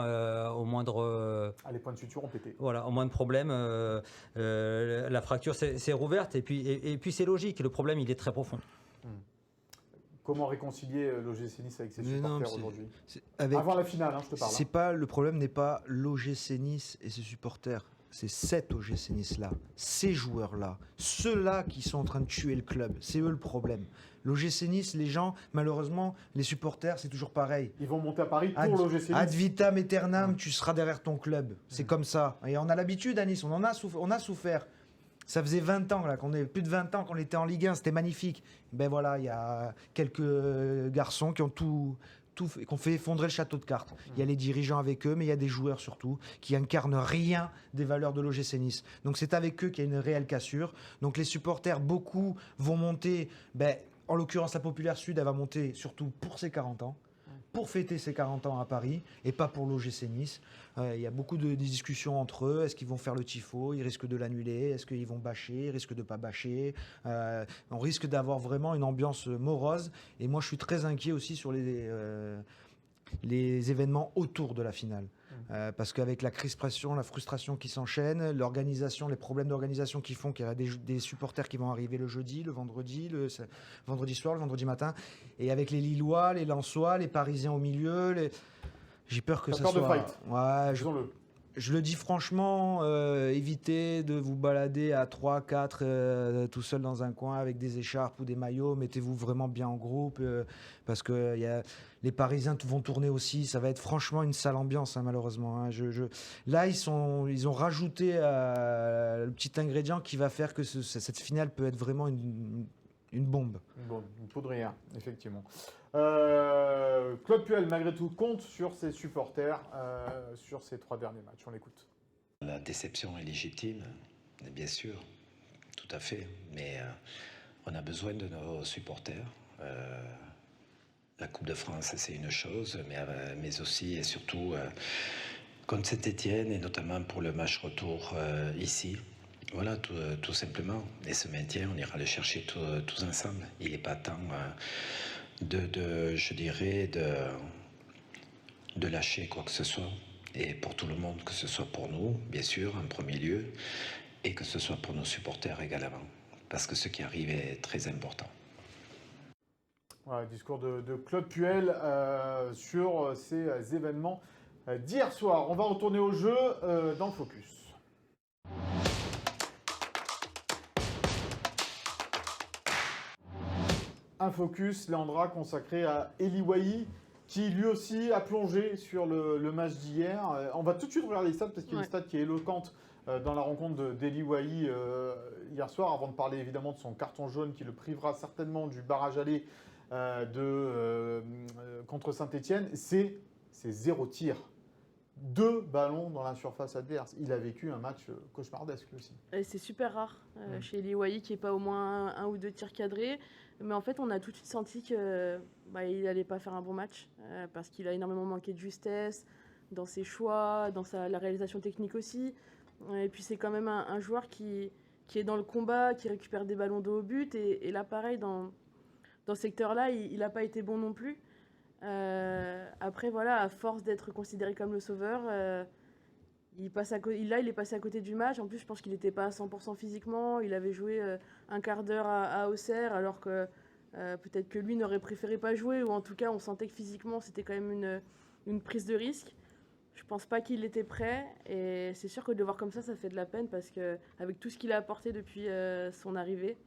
au moindre. Les points de suture ont pété. Voilà, au moindre problème, la fracture s'est rouverte. Et puis c'est logique. Le problème, il est très profond. Comment réconcilier l'OGC Nice avec ses supporters aujourd'hui Avec... Avant la finale, hein, je te parle. C'est pas, le problème n'est pas l'OGC Nice et ses supporters. C'est cet OGC Nice-là, ces joueurs-là, ceux-là qui sont en train de tuer le club. C'est eux le problème. L'OGC Nice, les gens, malheureusement, les supporters, c'est toujours pareil. Ils vont monter à Paris pour l'OGC Nice. Ad vitam aeternam, tu seras derrière ton club. C'est comme ça. Et on a l'habitude à Nice, on a souffert. Ça faisait 20 ans, là, plus de 20 ans qu'on était en Ligue 1, c'était magnifique. Ben voilà, il y a quelques garçons qui ont qu'on fait effondrer le château de cartes. Il y a les dirigeants avec eux, mais il y a des joueurs surtout qui incarnent rien des valeurs de l'OGC Nice. Donc c'est avec eux qu'il y a une réelle cassure. Donc les supporters, beaucoup vont monter, en l'occurrence la Populaire Sud, elle va monter surtout pour ses 40 ans. Pour fêter ses 40 ans à Paris et pas pour l'OGC Nice. Il y a beaucoup de discussions entre eux. Est-ce qu'ils vont faire le tifo? Ils risquent de l'annuler. Est-ce qu'ils vont bâcher? Ils risquent de ne pas bâcher. On risque d'avoir vraiment une ambiance morose. Et moi, je suis très inquiet aussi sur les événements autour de la finale. Parce qu'avec la crispation, la frustration qui s'enchaîne, l'organisation, les problèmes d'organisation qui font qu'il y a des supporters qui vont arriver le jeudi, le vendredi soir, le vendredi matin, et avec les Lillois, les Lensois, les Parisiens au milieu, j'ai peur que ça soit... de fight. Ouais, je le dis franchement, évitez de vous balader à 3, 4 tout seul dans un coin avec des écharpes ou des maillots. Mettez-vous vraiment bien en groupe parce que les Parisiens vont tourner aussi. Ça va être franchement une sale ambiance, hein, malheureusement. Hein. Là, ils ont rajouté le petit ingrédient qui va faire que cette finale peut être vraiment une bombe. Une poudrière, effectivement. Claude Puel, malgré tout, compte sur ses supporters sur ces 3 derniers matchs. On l'écoute. La déception est légitime, bien sûr, tout à fait. Mais on a besoin de nos supporters. La Coupe de France, c'est une chose, mais aussi et surtout contre Saint-Étienne et notamment pour le match retour ici. Voilà, tout simplement. Et ce maintien, on ira le chercher tous ensemble. Il n'est pas temps je dirais, de lâcher quoi que ce soit. Et pour tout le monde, que ce soit pour nous, bien sûr, en premier lieu, et que ce soit pour nos supporters également. Parce que ce qui arrive est très important. Voilà, discours de Claude Puel sur ces événements d'hier soir. On va retourner au jeu dans le Focus. Un focus, Léandra, consacré à Eli Wahi, qui lui aussi a plongé sur le match d'hier. On va tout de suite regarder les stats, parce qu'il y a une stat qui est éloquente dans la rencontre d'Eli Wahi hier soir, avant de parler évidemment de son carton jaune qui le privera certainement du barrage aller contre Saint-Étienne. C'est 0 tir. 2 ballons dans la surface adverse. Il a vécu un match cauchemardesque aussi. C'est super rare chez Eli Wahi qu'il n'y ait pas au moins un ou 2 tirs cadrés. Mais en fait, on a tout de suite senti qu'il n'allait pas faire un bon match parce qu'il a énormément manqué de justesse dans ses choix, dans la réalisation technique aussi. Et puis c'est quand même un joueur qui est dans le combat, qui récupère des ballons de haut but. Et là, pareil, dans ce secteur-là, il n'a pas été bon non plus. Après, voilà, à force d'être considéré comme le sauveur, il est passé à côté du match. En plus, je pense qu'il n'était pas à 100% physiquement. Il avait joué un quart d'heure à Auxerre, alors que peut-être que lui n'aurait préféré pas jouer, ou en tout cas, on sentait que physiquement, c'était quand même une prise de risque. Je pense pas qu'il était prêt, et c'est sûr que de le voir comme ça fait de la peine, parce qu'avec tout ce qu'il a apporté depuis son arrivée,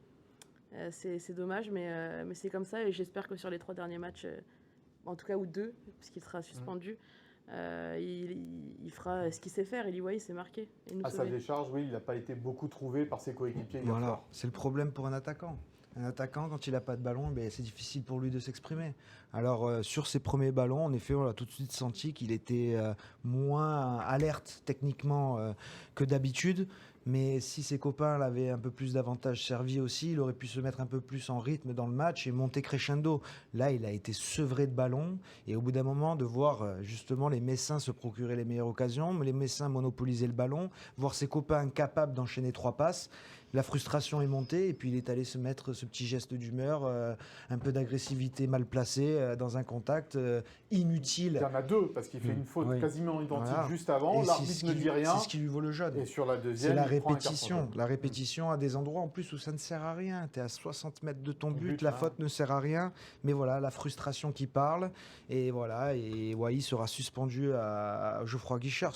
c'est dommage, mais c'est comme ça, et j'espère que sur les 3 derniers matchs, en tout cas, ou 2, puisqu'il sera suspendu. Il fera ce qu'il sait faire. Eli Wahi s'est marqué. Et nous À sa sauver. décharge, oui, il n'a pas été beaucoup trouvé par ses coéquipiers. hier Voilà, soir. c'est le problème pour un attaquant. Un attaquant, quand il n'a pas de ballon, c'est difficile pour lui de s'exprimer. Alors, sur ses premiers ballons, en effet, on a tout de suite senti qu'il était moins alerte techniquement que d'habitude. Mais si ses copains l'avaient un peu plus davantage servi aussi, il aurait pu se mettre un peu plus en rythme dans le match et monter crescendo. Là, il a été sevré de ballon. Et au bout d'un moment, de voir justement les Messins se procurer les meilleures occasions, les Messins monopoliser le ballon, voir ses copains incapables d'enchaîner 3 passes, la frustration est montée et puis il est allé se mettre ce petit geste d'humeur, un peu d'agressivité mal placée dans un contact inutile. Il y en a 2, parce qu'il fait une faute Oui. quasiment identique Voilà. juste avant. Et L'arbitre ne dit rien. C'est ce qui lui vaut le jaune. Et sur la C'est deuxième, la il prend un carton répétition. jaune. La répétition à des endroits en plus où ça ne sert à rien. Tu es à 60 mètres de ton but, but, la hein. faute ne sert à rien. Mais voilà, la frustration qui parle. Et voilà, et Wahi sera suspendu à Geoffroy Guichard.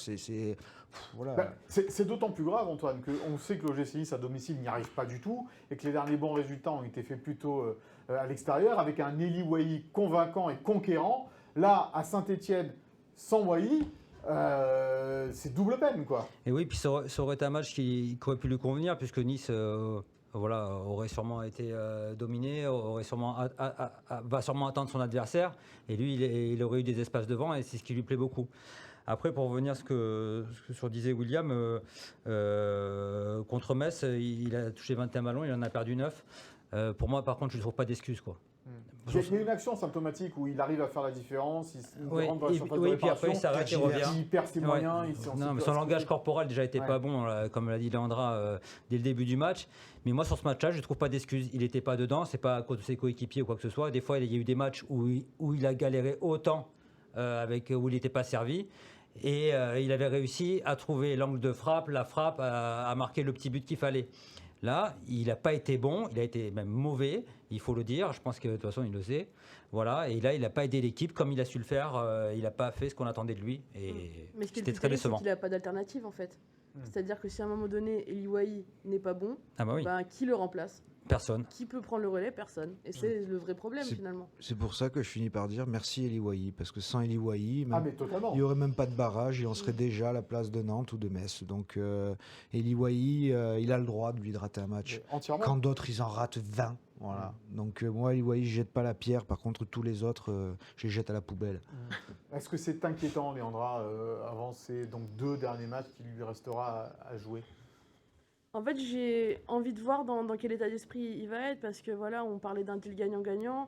Voilà. Bah, c'est d'autant plus grave, Antoine, qu'on sait que l'OGC Nice à domicile n'y arrive pas du tout et que les derniers bons résultats ont été faits plutôt à l'extérieur avec un Eli Wahi convaincant et conquérant. Là, à Saint-Etienne, sans Wahi, c'est double peine, quoi. Et oui, puis ça aurait été un match qui aurait pu lui convenir, puisque Nice aurait sûrement été dominé, va sûrement attendre son adversaire, et lui, il aurait eu des espaces devant, et c'est ce qui lui plaît beaucoup. Après, pour revenir à ce que disait William, contre Metz, il a touché 21 ballons, il en a perdu 9. Pour moi, par contre, je ne trouve pas d'excuse, quoi. Il y a une action symptomatique où il arrive à faire la différence, il Oui, rentre dans la surface de oui, puis après, réparation, il s'arrête et revient. il perd ses Ouais. moyens. Il s'est Non, mais son langage corporel déjà était pas bon, là, comme l'a dit Leandra dès le début du match. Mais moi, sur ce match-là, je ne trouve pas d'excuse. Il n'était pas dedans, c'est pas à cause de ses coéquipiers ou quoi que ce soit. Des fois, il y a eu des matchs où il a galéré autant, où il n'était pas servi. Et il avait réussi à trouver l'angle de frappe, la frappe, à marquer le petit but qu'il fallait. Là, il n'a pas été bon, il a été même mauvais, il faut le dire. Je pense que de toute façon, il le sait. Voilà, et là, il n'a pas aidé l'équipe comme il a su le faire. Il n'a pas fait ce qu'on attendait de lui. Et Mais ce qui est c'était le plus très terrible, c'est décevant. qu'il n'a pas d'alternative en fait. C'est-à-dire que si à un moment donné, Eli Wahi n'est pas bon, Ah bah oui, qui le remplace? personne. Qui peut prendre le relais? Personne. Et c'est le vrai problème C'est- finalement. C'est pour ça que je finis par dire merci Eli Wahi. Parce que sans Eli Wahi, Ah, mais totalement. il n'y aurait même pas de barrage et on serait déjà à la place de Nantes ou de Metz. Donc Eli Wahi, il a le droit de lui de rater un match. Mais entièrement. Quand d'autres, ils en ratent 20. Voilà. Donc moi, Eli Wahi, je jette pas la pierre. Par contre, tous les autres, je les jette à la poubelle. Est-ce que c'est inquiétant, Léandra, avant ces 2 derniers matchs qu'il lui restera à jouer? En fait, j'ai envie de voir dans quel état d'esprit il va être parce que voilà, on parlait d'un deal gagnant-gagnant.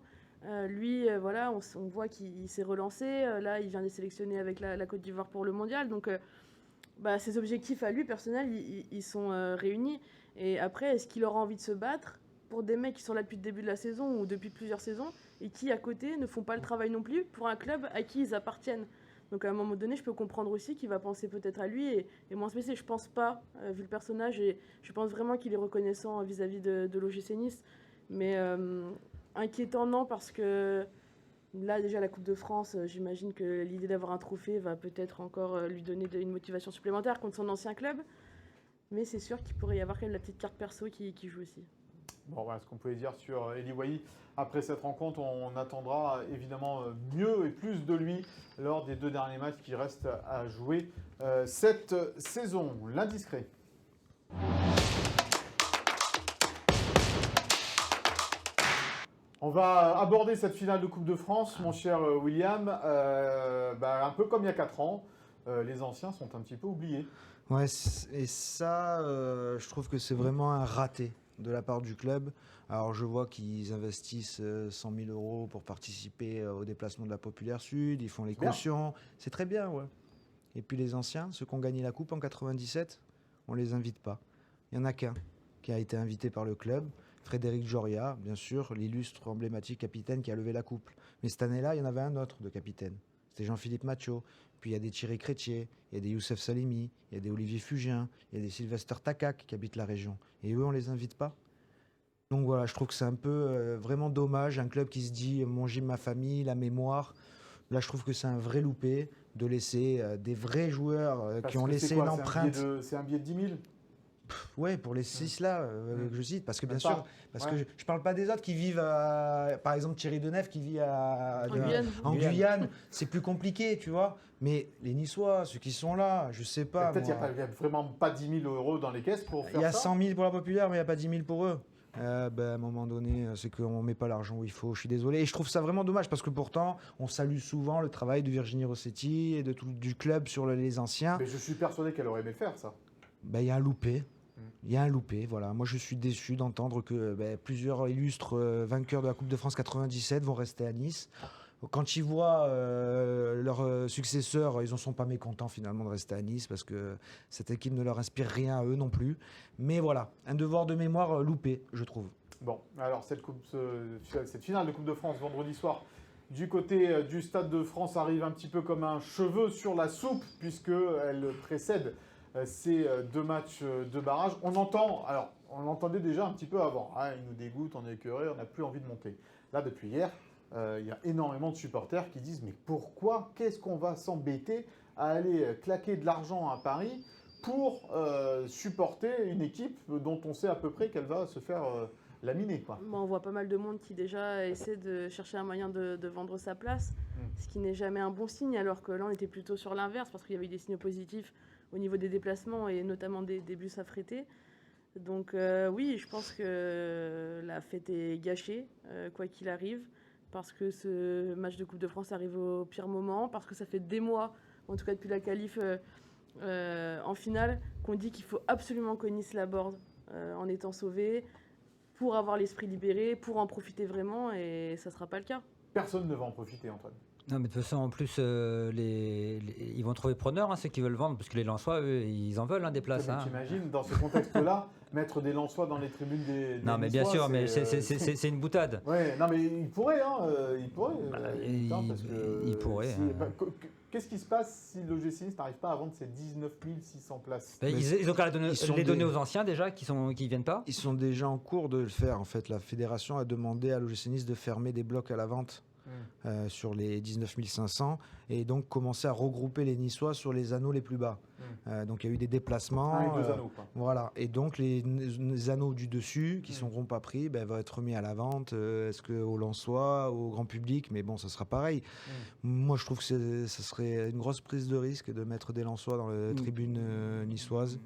Lui, voilà, on voit qu'il s'est relancé. Là, il vient d'être sélectionné avec la Côte d'Ivoire pour le mondial. Donc, ses objectifs à lui, personnels, ils sont réunis. Et après, est-ce qu'il aura envie de se battre pour des mecs qui sont là depuis le début de la saison ou depuis plusieurs saisons et qui, à côté, ne font pas le travail non plus pour un club à qui ils appartiennent? Donc à un moment donné, je peux comprendre aussi qu'il va penser peut-être à lui et moins se baisser. Je pense pas, vu le personnage, et je pense vraiment qu'il est reconnaissant vis-à-vis de l'OGC Nice. Mais inquiétant, non, parce que là, déjà, la Coupe de France, j'imagine que l'idée d'avoir un trophée va peut-être encore lui donner une motivation supplémentaire contre son ancien club. Mais c'est sûr qu'il pourrait y avoir quand même la petite carte perso qui joue aussi. Bon, voilà ce qu'on pouvait dire sur Eli Wahi. Après cette rencontre, on attendra évidemment mieux et plus de lui lors des 2 derniers matchs qui restent à jouer cette saison. L'indiscret. On va aborder cette finale de Coupe de France, mon cher William. Un peu comme il y a 4 ans, les anciens sont un petit peu oubliés. Ouais, et ça, je trouve que c'est vraiment un raté de la part du club. Alors je vois qu'ils investissent 100 000 € pour participer au déplacement de la Populaire Sud, ils font les Bien. cautions, c'est très bien, ouais. Et puis les anciens, ceux qui ont gagné la Coupe en 97, on les invite pas. Il n'y en a qu'un qui a été invité par le club, Frédéric Joria, bien sûr, l'illustre emblématique capitaine qui a levé la coupe. Mais cette année-là, il y en avait un autre de capitaine. C'était Jean-Philippe Macho. Puis il y a des Thierry Crétier, il y a des Youssef Salimi, il y a des Olivier Fugien, il y a des Sylvester Takak qui habitent la région. Et eux, on les invite pas. Donc voilà, je trouve que c'est un peu vraiment dommage. Un club qui se dit mon gym, ma famille, la mémoire. Là, je trouve que c'est un vrai loupé de laisser des vrais joueurs Parce qui ont que c'est laissé quoi, une empreinte. C'est un billet de 10 000. Ouais, pour les 6 là que je cite, parce que bien Même sûr, pas. parce Ouais. que je parle pas des autres qui vivent, par exemple Thierry Deneuve qui vit En Guyane. en Guyane, c'est plus compliqué, tu vois. Mais les Niçois, ceux qui sont là, je sais pas. Peut-être qu'il moi. n'y a vraiment pas 10 000 euros dans les caisses pour Il faire y a ça. 100 000 pour la populaire, mais il n'y a pas 10 000 pour eux. À un moment donné, c'est qu'on ne met pas l'argent où il faut. Je suis désolé. Et je trouve ça vraiment dommage parce que pourtant, on salue souvent le travail de Virginie Rossetti et du club sur les anciens. Mais je suis persuadé qu'elle aurait aimé le faire, ça. Il y a un loupé. Il y a un loupé, voilà. Moi, je suis déçu d'entendre que plusieurs illustres vainqueurs de la Coupe de France 97 vont rester à Nice. Quand ils voient leurs successeurs, ils n'en sont pas mécontents finalement de rester à Nice parce que cette équipe ne leur inspire rien à eux non plus. Mais voilà, un devoir de mémoire loupé, je trouve. Bon, alors cette finale de Coupe de France vendredi soir, du côté du Stade de France, arrive un petit peu comme un cheveu sur la soupe puisqu'elle précède ces 2 matchs de barrage. On l'entendait déjà un petit peu avant. Ah, il nous dégoûte, on est écœuré, on n'a plus envie de monter. Là, depuis hier, il y a énormément de supporters qui disent « Mais pourquoi, qu'est-ce qu'on va s'embêter à aller claquer de l'argent à Paris pour supporter une équipe dont on sait à peu près qu'elle va se faire laminer, quoi. » On voit pas mal de monde qui déjà essaie de chercher un moyen de vendre sa place, ce qui n'est jamais un bon signe, alors que là on était plutôt sur l'inverse, parce qu'il y avait eu des signaux positifs au niveau des déplacements et notamment des bus affrétés. Donc oui, je pense que la fête est gâchée, quoi qu'il arrive, parce que ce match de Coupe de France arrive au pire moment, parce que ça fait des mois, en tout cas depuis la qualif en finale, qu'on dit qu'il faut absolument que Nice l'aborde en étant sauvé, pour avoir l'esprit libéré, pour en profiter vraiment, et ça ne sera pas le cas. Personne ne va en profiter, Antoine. Non, mais de toute façon, en plus, ils vont trouver preneur, ceux qui veulent vendre, parce que les Lensois, eux, ils en veulent des places. Mais t'imagines, dans ce contexte-là, mettre des Lensois dans les tribunes des Non, mais bien Niçois, sûr, mais c'est une boutade. Ouais, non, mais il pourrait, il pourrait. Il pourrait. Qu'est-ce qui se passe si l'OGC Nice n'arrive pas à vendre ces 19 600 places? Ils ont qu'à les donner aux anciens déjà, qui viennent pas. Ils sont déjà en cours de le faire. En fait, la fédération a demandé à l'OGC Nice de fermer des blocs à la vente. Sur les 19 500 et donc commencer à regrouper les Niçois sur les anneaux les plus bas. Donc il y a eu des déplacements. Avec 2 anneaux, quoi. Voilà. Et donc les anneaux du dessus qui ne seront pas pris vont être remis à la vente. Est-ce qu'au Lensois, au grand public? Mais bon, ça sera pareil. Moi, je trouve que ça serait une grosse prise de risque de mettre des Lensois dans la tribune niçoise.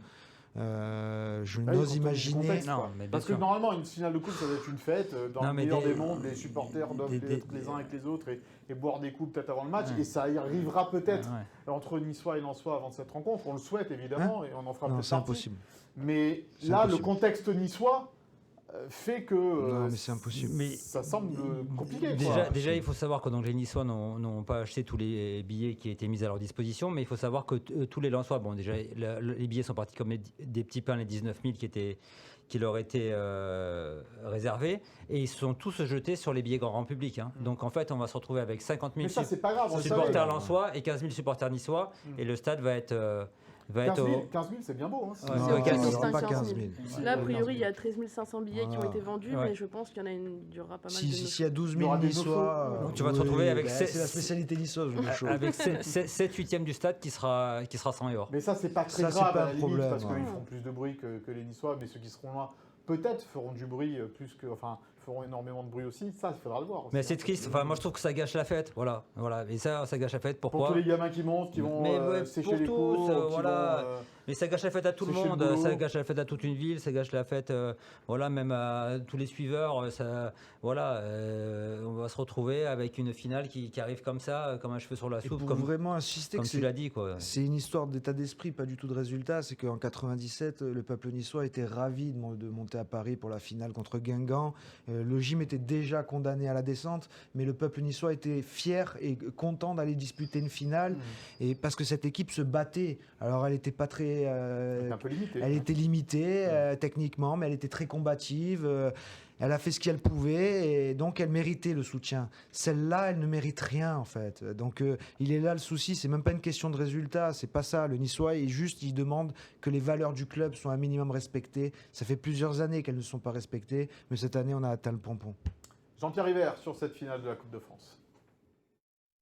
Je n'ose imaginer. Contexte, parce que normalement, une finale de coupe, ça doit être une fête. Dans le meilleur des mondes, les supporters doivent être les uns avec les autres et boire des coups peut-être avant le match. Et ça y arrivera peut-être entre Niçois et Lensois avant cette rencontre. On le souhaite évidemment et on en fera peut-être c'est partie. impossible. Mais là, le contexte niçois fait que non, mais c'est impossible. Mais ça semble compliqué. Déjà, il faut savoir que donc, les Niçois n'ont pas acheté tous les billets qui étaient mis à leur disposition, mais il faut savoir que tous les Lensois, bon, déjà, les billets sont partis comme des petits pains, les 19 000 qui leur étaient réservés, et ils sont tous jetés sur les billets grand public. Donc en fait, on va se retrouver avec 50 000 supporters lensois et 15 000 supporters niçois, et le stade va être... 15 000, c'est bien beau. Ouais, non, c'est il n'y pas aura pas 15 000. Là, a priori, il y a 13 500 billets qui ont été vendus, mais je pense qu'il y aura pas mal de S'il y a 12 Il y 000 aura des Niçois, donc tu vas te retrouver avec... c'est la spécialité niçoise. Avec 7/8 du stade qui sera sans et hors. Mais ça, c'est pas très Ça, c'est grave pas à la un limite, problème, parce qu'ils ouais. feront plus de bruit que les Niçois, mais ceux qui seront loin, peut-être feront du bruit plus que... Enfin, feront énormément de bruit aussi. Ça, il faudra le voir aussi. Mais c'est triste. Enfin, moi, je trouve que ça gâche la fête. Voilà. Et ça gâche la fête. Pourquoi? Pour tous les gamins qui montent, qui vont sécher pour les tous, cours, voilà. Mais ça gâche la fête à tout le sécher le monde. boulot. Ça gâche la fête à toute une ville. Ça gâche la fête, même à tous les suiveurs. On va se retrouver avec une finale qui arrive comme ça, comme un cheveu sur la Et soupe, pour comme vraiment insister tu que l'as dit, quoi. c'est une histoire d'état d'esprit, pas du tout de résultat. C'est qu'en 97, le peuple niçois était ravi de monter à Paris pour la finale contre Guingamp. Le gym était déjà condamné à la descente, mais le peuple niçois était fier et content d'aller disputer une finale, et parce que cette équipe se battait. Alors elle n'était pas très... un peu limité. Elle était limitée techniquement, mais elle était très combative. Elle a fait ce qu'elle pouvait, et donc elle méritait le soutien. Celle-là, elle ne mérite rien en fait. Donc il est là le souci. C'est même pas une question de résultat. C'est pas ça. Le Niçois il demande que les valeurs du club soient un minimum respectées. Ça fait plusieurs années qu'elles ne sont pas respectées, mais cette année on a atteint le pompon. Jean-Pierre Hivert sur cette finale de la Coupe de France.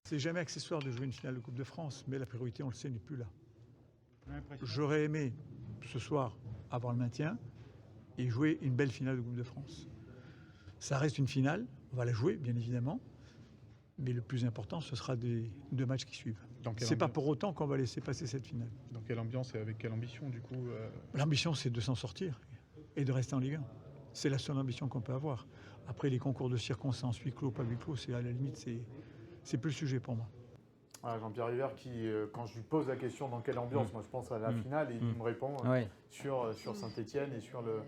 C'est jamais accessoire de jouer une finale de Coupe de France, mais la priorité, on le sait, n'est plus là. J'aurais aimé ce soir avoir le maintien et jouer une belle finale de Coupe de France. Ça reste une finale, on va la jouer bien évidemment, mais le plus important ce sera des 2 matchs qui suivent. C'est pas pour autant qu'on va laisser passer cette finale. Dans quelle ambiance et avec quelle ambition du coup L'ambition c'est de s'en sortir et de rester en Ligue 1. C'est la seule ambition qu'on peut avoir. Après les concours de circonstances, huis clos, pas huis clos, c'est à la limite, c'est plus le sujet pour moi. Jean-Pierre River qui, quand je lui pose la question dans quelle ambiance, moi je pense à la finale, et il me répond sur Saint-Etienne et sur le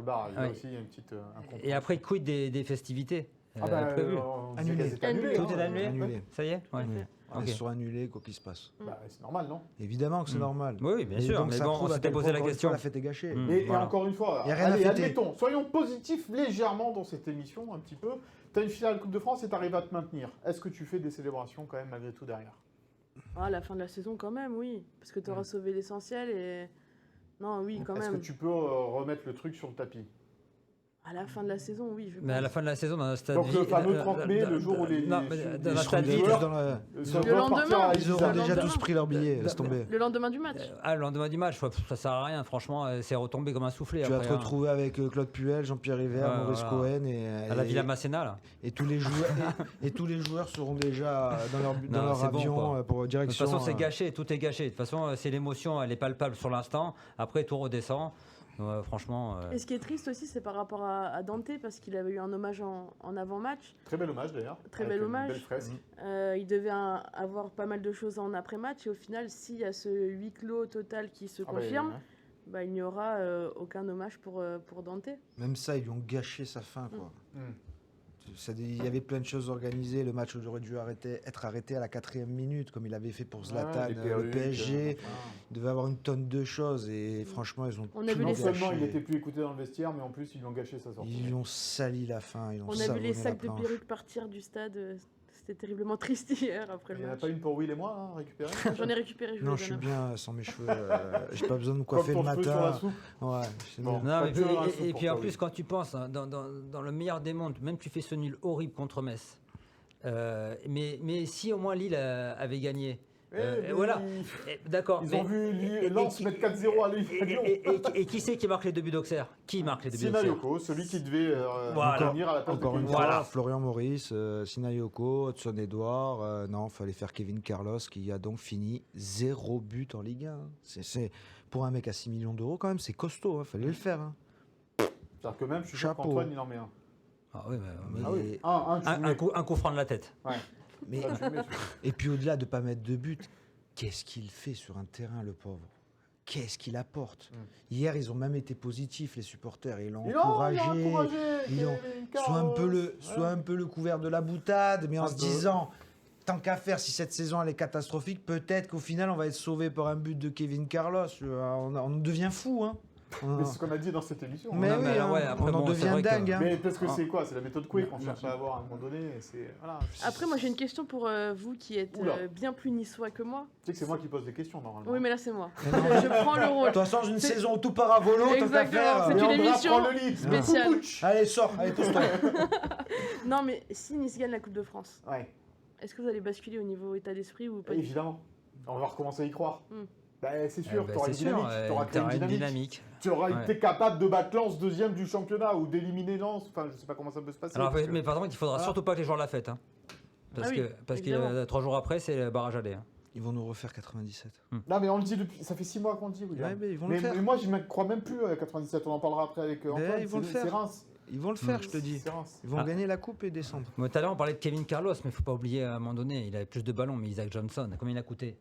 bar. Il y a aussi une petite Et après, quid des festivités prévues annulé. Tout est annulé. Ça y est Ils sont annulés, quoi qu'il se passe. C'est normal, non? Évidemment que c'est normal. Oui, bien Et sûr, donc, mais ça bon, prouve on à s'était quel posé point, la encore une question. fois, la fête est gâchée. Et encore une fois, Y a rien à fêter. admettons, soyons positifs légèrement dans cette émission un petit peu. Tu as une finale de Coupe de France et tu arrives à te maintenir. Est-ce que tu fais des célébrations quand même malgré tout derrière? À la fin de la saison, quand même, oui. Parce que tu auras sauvé l'essentiel et. Non, oui, quand Est-ce même. que tu peux remettre le truc sur le tapis? À la fin de la saison, oui. Mais à la fin de la saison, dans le stade Donc le fameux 30 mai, le jour où les dans les le stade vide. Le lendemain, Ils auront déjà lendemain. tous pris leur billet, laisse tomber. Le lendemain du match. Le lendemain du match, ça sert à rien, franchement, c'est retombé comme un soufflé. Tu vas après, te retrouver avec Claude Puel, Jean-Pierre River, Ouais, Maurice voilà. Cohen à la Villa Masséna, là. et tous les joueurs et tous les joueurs seront déjà dans leur c'est bon, avion quoi. pour De toute direction. façon, c'est gâché, tout est gâché. De toute façon, c'est l'émotion, elle est palpable sur l'instant. Après, tout redescend. Franchement. Et ce qui est triste aussi, c'est par rapport à Dante, parce qu'il avait eu un hommage en avant-match. Très bel hommage d'ailleurs. Très avec bel une hommage. belle fresque. Il devait avoir pas mal de choses en après-match. Et au final, s'il y a ce huis clos total qui se confirme, il n'y aura aucun hommage pour Dante. Même ça, ils lui ont gâché sa fin, quoi. Il y avait plein de choses organisées. Le match aurait dû être arrêté à la 4e minute, comme il avait fait pour Zlatan, le PSG. Il devait avoir une tonne de choses et franchement, ils ont On a vu Non les seulement il n'était plus écouté dans le vestiaire, mais en plus ils lui ont gâché sa sortie. Ils lui ont sali la fin. Ils ont On a vu savonné les sacs la de planche. perruques partir du stade. C'était terriblement triste hier après Il le n'y en a match. pas une pour Will et moi, récupérée? J'en ai récupéré. Non, je suis bien sans mes cheveux. J'ai pas besoin de me Comme coiffer le ton cheveu sur la matin. soupe. Ouais, c'est Bon. bon. Non, Pas et que un puis, soupe et pour puis en toi, plus, oui. quand tu penses, hein, dans le meilleur des mondes, même tu fais ce nul horrible contre Metz. Mais si au moins Lille avait gagné. Voilà. D'accord. Ils ont vu Lens mettre 4-0 à Lyon. Et qui c'est qui marque les 2 buts d'Auxerre? Qui marque les 2 buts d'Auxerre? Sinayoko, celui qui devait Voilà. venir à la place Encore de une Kevin fois, Carlos. Florian Maurice, Sinayoko, Hudson Edouard. Non, il fallait faire Kevin Carlos qui a donc fini 0 but en Ligue 1. C'est pour un mec à 6 millions d'euros quand même, c'est costaud. Fallait le faire. C'est-à-dire que même, je suis sûr Chapeau. qu'Antoine, il en met un. Ah oui, mais- Ah oui. Et- un coup franc de la tête. Ouais. mais- Ça, tu le mets, tu- et puis au-delà de ne pas mettre de but, qu'est-ce qu'il fait sur un terrain, le pauvre? Qu'est-ce qu'il apporte? Hier, ils ont même été positifs, les supporters. Ils l'ont encouragé. Ils ont soit un peu le couvert de la boutade, mais en Un se peu. disant, tant qu'à faire, si cette saison elle est catastrophique, peut-être qu'au final, on va être sauvé par un but de Kevin Carlos. On devient fou, hein. Mais c'est ce qu'on a dit dans cette émission. Mais Non, oui, mais hein, ouais, après, on en bon, c'est devient vrai que- dingue. Hein. Mais parce que c'est quoi? C'est la méthode Coué qu'on cherche à avoir à un moment donné. et c'est- Voilà. Après, moi j'ai une question pour vous qui êtes Oula. bien plus niçois que moi. Tu sais que c'est moi qui pose des questions normalement. Oui, mais là c'est moi. Mais non. Je prends le rôle. De toute façon, une C'est- saison tout part à volo, tant qu'à Exactement, faire. c'est Mais une Andrea émission prend le lead. spéciale. Pouch. Allez, sors, allez, pousse-toi. Non, mais si Nice gagne la Coupe de France, Ouais, est-ce que vous allez basculer au niveau état d'esprit ou pas du tout? évidemment. On va recommencer à y croire. Bah, c'est sûr, Bah, tu auras c'est une sûr, dynamique. Tu auras créé t'auras une une dynamique. dynamique. Tu auras Ouais. été capable de battre Lens deuxième du championnat ou d'éliminer Lens. Enfin, je sais pas comment ça peut se passer. Alors, parce que- mais par contre, il faudra Voilà. surtout pas que les joueurs la fêtent. Hein. Parce Ah oui, que évidemment. 3 jours après, c'est le barrage aller. Hein. Ils vont nous refaire 97. Non, mais on le dit depuis. Ça fait 6 mois qu'on le dit, William. Ouais, mais ils vont mais, le faire. mais moi, je ne crois même plus à 97. On en parlera après avec Antoine. ils vont le C'est faire. Reims. Ils vont le faire, je te dis. C'est Reims. Ils vont Ah. gagner la coupe et descendre. Tout à l'heure, on parlait de Kevin Carlos, mais il faut pas oublier à un moment donné, il avait plus de ballons, mais Isaac Johnson, combien il a coûté?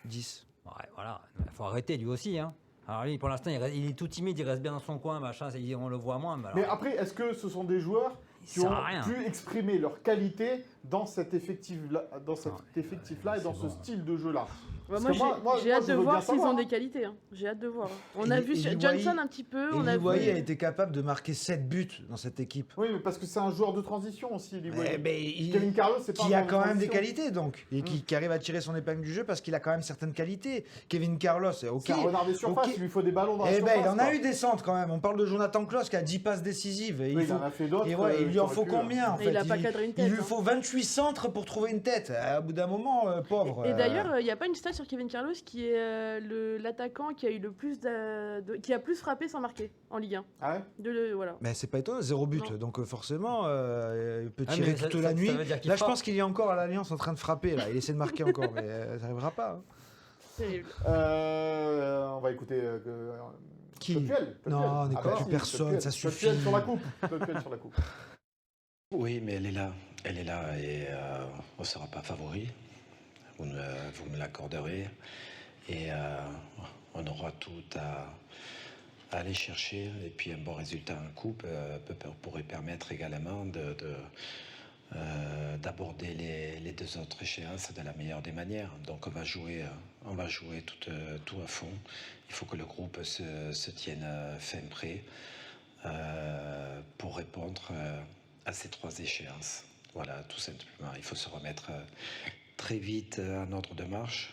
10. Ouais, voilà, il faut arrêter lui aussi. Hein. Alors lui, pour l'instant, il est tout timide, il reste bien dans son coin, machin, on le voit moins. Mais après, est-ce que ce sont des joueurs qui sert ont à rien. pu exprimer leur qualité dans cet effectif-là et dans ce style de jeu-là? Bah, Parce moi, que moi, j'ai hâte je de veux voir bien s'ils savoir, ont hein. des qualités. Hein. J'ai hâte de voir. hein. On Et a Li- vu et Liwayi- Johnson un petit peu. Et On a Liwayi a vu... été capable de marquer 7 buts dans cette équipe. Oui, mais parce que c'est un joueur de transition aussi, Liwayi. Eh ben, il- Kevin Carlos, c'est pas qui un a joueur de quand même des transition. qualités donc et qui arrive à tirer son épingle du jeu parce qu'il a quand même certaines qualités. Kevin Carlos, ok. C'est un renard des surfaces, ok. il lui faut des ballons dans la Eh surface. ben, il en a quoi. eu des centres quand même. On parle de Jonathan Klaus qui a 10 passes décisives. Et Oui, il il en a fait d'autres. et ouais, il lui en qui faut auraient pu, combien en Mais fait il a pas cadré une tête, Il lui hein. faut 28 centres pour trouver une tête. À bout d'un moment, pauvre. Et d'ailleurs, il n'y a pas une stat sur sur Kevin Carlos, qui est l'attaquant qui a eu le plus qui a plus frappé sans marquer en Ligue 1. Ah ouais Voilà. Mais c'est pas étonnant, 0 but. Non. Donc forcément, il peut Ah, tirer mais toute la nuit. ça veut dire qu'il Là, je frappe. pense qu'il est encore à l'Alliance en train de frapper. Là. Il essaie de marquer encore, mais ça n'arrivera pas. Hein. Terrible. On va écouter Qui Claude Puel. Non, on n'écoute bah plus si, personne, Claude Puel. ça Claude suffit. Puel sur la coupe. Claude Puel sur la coupe. Oui, mais elle est là. Elle est là et on ne sera pas favori. Vous me l'accorderez. Et on aura tout à aller chercher. Et puis un bon résultat en coupe pourrait permettre également d'aborder les deux autres échéances de la meilleure des manières. Donc on va jouer tout à fond. Il faut que le groupe se tienne fin prêt pour répondre à ces 3 échéances. Voilà, tout simplement. Il faut se remettre très vite en ordre de marche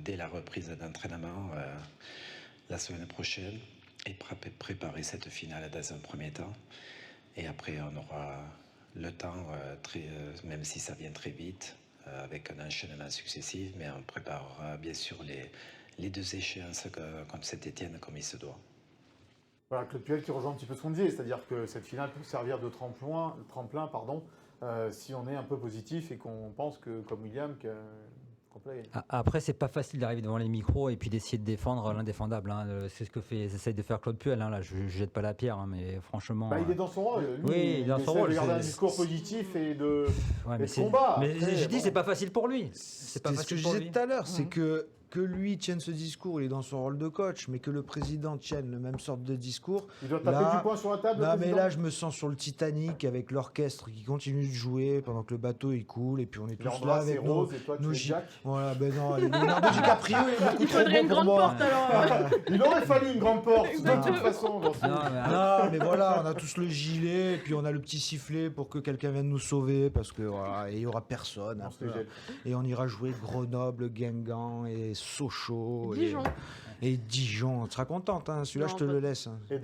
dès la reprise d'entraînement la semaine prochaine et préparer cette finale dans un premier temps. Et après, on aura le temps, même si ça vient très vite, avec un enchaînement successif, mais on préparera bien sûr les 2 échéances contre Saint-Étienne comme il se doit. Voilà, Claude Puel qui rejoint un petit peu ce qu'on disait, c'est-à-dire que cette finale peut servir de tremplin, si on est un peu positif et qu'on pense que, comme William, qu'on peut la gagner. Après, c'est pas facile d'arriver devant les micros et puis d'essayer de défendre l'indéfendable. Hein. C'est ce que essaye de faire Claude Puel. Hein. Là, je jette pas la pierre, hein, mais franchement. Il est dans son rôle. Lui, Oui, il est dans son essaie rôle, de garder un c'est- discours positif et de mais combat. Mais Après, je dis, bon. c'est pas facile pour lui. C'est pas ce que facile je pour disais lui. tout à l'heure, c'est que lui tienne ce discours, il est dans son rôle de coach, mais que le président tienne le même sorte de discours. Il doit taper Là- du poing sur la table. Non, le mais président. là, je me sens sur le Titanic avec l'orchestre qui continue de jouer pendant que le bateau il coule, et puis on est tous là Leandra, c'est avec nos. Rose et toi, tu nos es Gi- Jack. Voilà, ben non, Leonardo DiCaprio il est beaucoup Il trop faudrait bon une pour grande moi. porte alors. Il aurait fallu une grande porte, de Exactement. toute façon. dans ce- Non, mais- Non, mais voilà, on a tous le gilet, et puis on a le petit sifflet pour que quelqu'un vienne nous sauver, parce que voilà, et il y aura personne. Non, un c'était peu. gênant. Et on ira jouer Grenoble, Guingamp et Sochaux. Dijon. Et Dijon. Tu seras contente, hein. Celui-là, Non, je te pas- le laisse. Hein. Et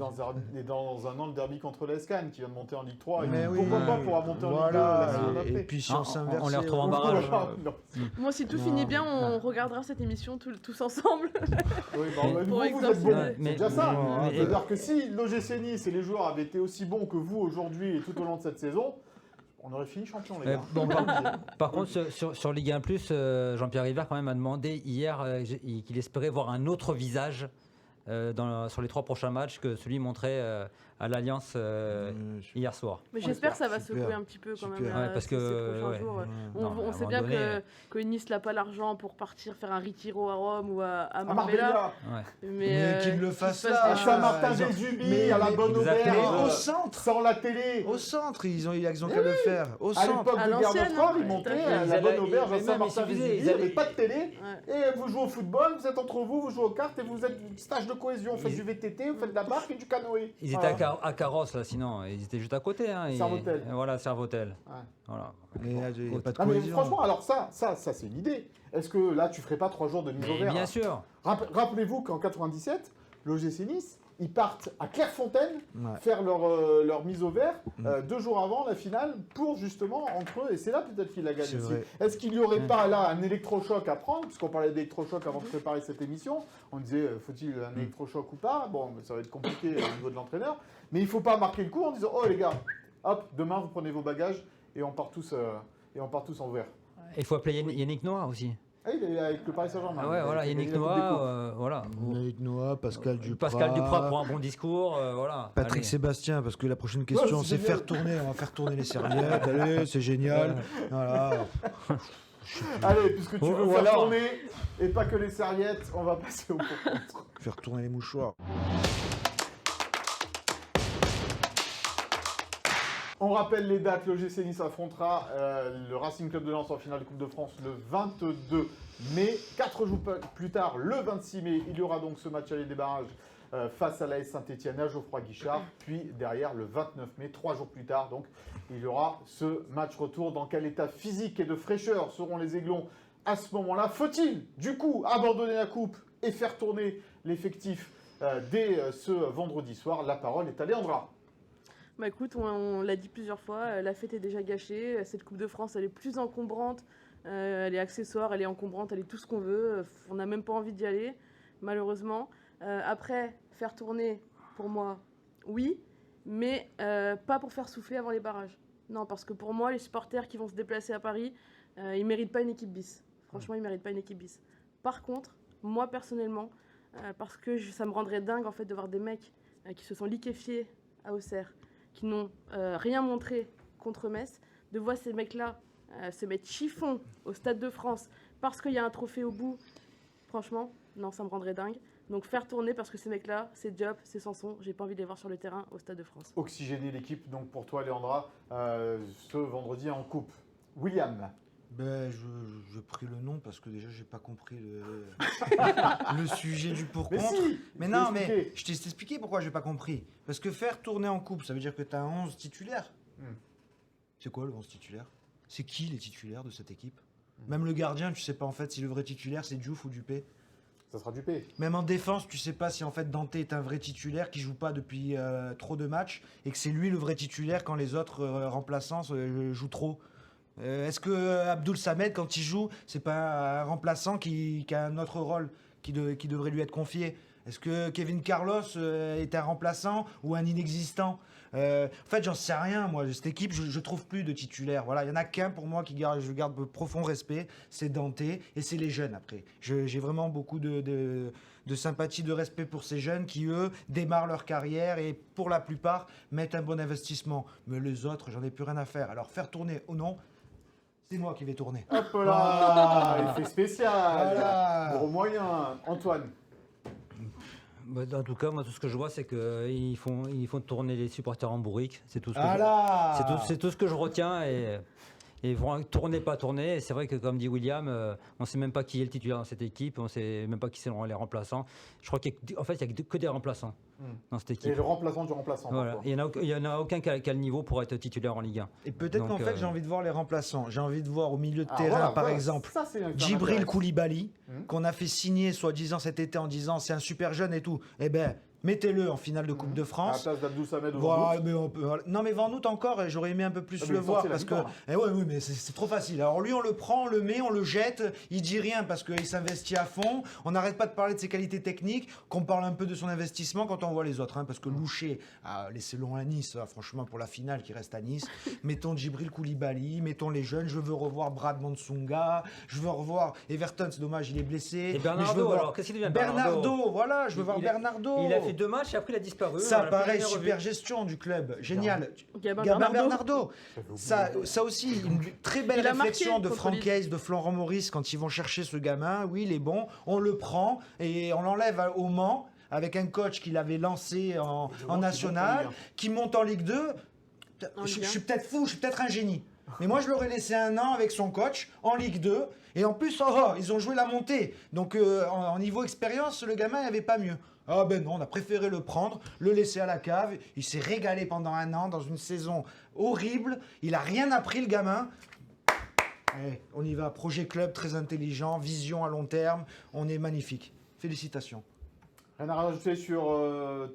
dans un an, le derby contre l'Escan qui vient de monter en Ligue 3. Mais Et oui, pourquoi pas pourra monter en Ligue 2 la saison voilà. Et d'après. puis si Ah, on s'inverse. on les retrouve en barrage. Non. Moi, si tout Non. finit bien, on regardera cette émission tous ensemble. Oui, Mais- vous, Pour vous êtes exorciser. bons. Mais- C'est déjà ça. mais- C'est-à-dire que si l'OGC Nice et les joueurs avaient été aussi bons que vous aujourd'hui et tout au long de cette saison, on aurait fini champion, les gars. Bon, par contre, sur Ligue 1+, Jean-Pierre River quand même a demandé hier qu'il espérait voir un autre visage sur les 3 prochains matchs que celui montré à l'Alliance hier soir. Mais On j'espère espère. que ça va Super. secouer un petit peu quand même Super. là, Ouais, parce ces que, prochains ouais. jours. Ouais. Non, mais à On un sait moment bien donné, que Nice n'a pas l'argent pour partir faire un retiro à Rome ou à À Marbella. Marbella, Ouais. Mais qu'il le fasse qu'il se là. à des choses. Saint-Martin-des-Ubis, mais- à la mais- bonne exactement. auberge, Mais au centre. sans la télé. Au centre, ils ont qu'à le faire. Au À centre. l'époque À de l'ancienne, Garde-Fort, ils ouais, montaient tout à fait. à Ils la bonne allaient- auberge à mais même, il suffisait, Saint-Martin-des-Ubis, ils il n'y avait allaient- pas de télé. Ouais. Et vous jouez au football, vous êtes entre vous, vous jouez aux cartes et vous êtes stage de cohésion. Vous faites du VTT, vous faites de la barque et du canoë. Ils étaient à Carrosse, là, sinon. Ils étaient juste à côté. Hein, Servotel. Voilà, Servotel. Ouais. Voilà. Mais là, il n'y a pas de Ah, mais cohésion. franchement, alors ça c'est une idée. Est-ce que là, tu ferais pas 3 jours de mise au Mais vert bien hein sûr. Rappelez-vous qu'en 97, l'OGC Nice, ils partent à Clairefontaine Ouais. faire leur mise au vert 2 jours avant la finale pour justement entre eux. Et c'est là peut-être qu'il la gagne C'est aussi. vrai. Est-ce qu'il n'y aurait pas là un électrochoc à prendre? Puisqu'on parlait d'électrochoc avant de préparer cette émission. On disait, faut-il un électrochoc ou pas? Bon, ça va être compliqué au niveau de l'entraîneur. Mais il ne faut pas marquer le coup en disant, oh les gars, hop, demain vous prenez vos bagages et on part tous en vert. Il faut appeler Yannick Noah aussi. Ah, il est avec le Paris Saint-Germain. Ah ouais, Il voilà, a Yannick gagné la Coupe des Coupes. Noah, voilà. Yannick Noah, Pascal Duprat. Pascal Duprat pour un bon discours, voilà. Patrick Allez. Sébastien, parce que la prochaine question, c'est c'est génial. faire tourner. On va faire tourner les serviettes. Allez, c'est génial. Voilà. Allez, puisque tu veux Ou faire alors- tourner et pas que les serviettes, on va passer au pour contre. Faire tourner les mouchoirs. On rappelle les dates, l'OGC Nice affrontera le Racing Club de Lens en finale de Coupe de France le 22 mai. 4 jours plus tard, le 26 mai, il y aura donc ce match aller des barrages face à l'AS Saint-Etienne à Geoffroy Guichard. Puis derrière, le 29 mai, 3 jours plus tard, donc il y aura ce match retour. Dans quel état physique et de fraîcheur seront les Aiglons à ce moment-là? Faut-il du coup abandonner la coupe et faire tourner l'effectif dès ce vendredi soir? La parole est à Léandra. Bah écoute, on l'a dit plusieurs fois, la fête est déjà gâchée. Cette Coupe de France, elle est plus encombrante Elle est accessoire, elle est encombrante, elle est tout ce qu'on veut. On n'a même pas envie d'y aller, malheureusement. Après, faire tourner, pour moi, oui, mais pas pour faire souffler avant les barrages. Non, parce que pour moi, les supporters qui vont se déplacer à Paris, ils ne méritent pas une équipe bis. Franchement, ils ne méritent pas une équipe bis. Par contre, moi, personnellement, parce que ça me rendrait dingue en fait, de voir des mecs qui se sont liquéfiés à Auxerre, qui n'ont rien montré contre Metz, de voir ces mecs-là se mettre chiffon au Stade de France parce qu'il y a un trophée au bout, franchement, non, ça me rendrait dingue. Donc faire tourner parce que ces mecs-là, c'est Diop, c'est Sanson, j'ai pas envie de les voir sur le terrain au Stade de France. Oxygéner l'équipe, donc pour toi, Léandra, ce vendredi en coupe. William. Ben, je pris le nom parce que déjà j'ai pas compris le sujet du pourquoi. Mais non, mais je t'ai expliqué pourquoi j'ai pas compris. Parce que faire tourner en coupe, ça veut dire que tu as 11 titulaires. C'est quoi le 11 titulaire? C'est qui les titulaires de cette équipe? Même le gardien, tu sais pas en fait si le vrai titulaire c'est Diouf ou Dupé. Ça sera Dupé. Même en défense, tu sais pas si en fait Dante est un vrai titulaire qui joue pas depuis trop de matchs et que c'est lui le vrai titulaire quand les autres remplaçants jouent trop. Est-ce que Abdoul Samed, quand il joue, c'est pas un remplaçant qui a un autre rôle qui devrait lui être confié? Est-ce que Kevin Carlos est un remplaçant ou un inexistant? En fait, j'en sais rien, moi. Cette équipe, je trouve plus de titulaires. Voilà, il y en a qu'un pour moi je garde profond respect, c'est Dante et c'est les jeunes après. J'ai vraiment beaucoup de sympathie, de respect pour ces jeunes qui, eux, démarrent leur carrière et pour la plupart mettent un bon investissement. Mais les autres, j'en ai plus rien à faire. Alors faire tourner ou non, c'est moi qui vais tourner. Hop là, effet spécial. Voilà. Gros moyen. Antoine. En tout cas, moi, tout ce que je vois, c'est qu'ils font tourner les supporters en bourrique. C'est tout ce que c'est tout ce que je retiens. Et ils vont tourner, pas tourner. Et c'est vrai que, comme dit William, on ne sait même pas qui est le titulaire dans cette équipe. On ne sait même pas qui sont les remplaçants. Je crois qu'il n'y a que des remplaçants dans cette équipe. Et le remplaçant du remplaçant. Voilà. Il n'y en a aucun qui a le niveau pour être titulaire en Ligue 1. Et peut-être qu'en fait, j'ai envie de voir les remplaçants. J'ai envie de voir au milieu de terrain, voilà, par exemple, Djibril Koulibaly, qu'on a fait signer, soi-disant, cet été en disant c'est un super jeune et tout. Eh ben, mettez-le en finale de Coupe de France. À la place d'Abdou Samed ou Voilà, mais non, mais Van Août encore, j'aurais aimé un peu plus le voir parce que. Oui, mais c'est trop facile. Alors lui, on le prend, on le met, on le jette. Il dit rien parce qu'il s'investit à fond. On n'arrête pas de parler de ses qualités techniques, qu'on parle un peu de son investissement quand on voit les autres. Parce que Loucher a laissé long à Nice, franchement, pour la finale qui reste à Nice. Mettons Djibril Koulibaly, mettons les jeunes. Je veux revoir Brad Monsunga. Je veux revoir Everton, c'est dommage, il est blessé. Et Bernardo, alors qu'est-ce qu'il devient Bernardo, voilà, je veux voir Bernardo. Il a fait 2 matchs et après il a disparu. Ça, pareil, super gestion du club. Génial. Gabin Bernardo. Ça aussi, une très belle réflexion de Francaise, de Florent Maurice quand ils vont chercher ce gamin. Oui, il est bon. On le prend et on l'enlève au Mans avec un coach qui l'avait lancé en national, qui monte en Ligue 2. Je suis peut-être fou, je suis peut-être un génie. Mais moi, je l'aurais laissé 1 an avec son coach en Ligue 2. Et en plus, ils ont joué la montée. Donc, en niveau expérience, le gamin, il n'y avait pas mieux. Ah ben non, on a préféré le prendre, le laisser à la cave. Il s'est régalé pendant 1 an dans une saison horrible. Il n'a rien appris, le gamin. Allez, on y va. Projet club, très intelligent, vision à long terme. On est magnifique. Félicitations. Rien à rajouter sur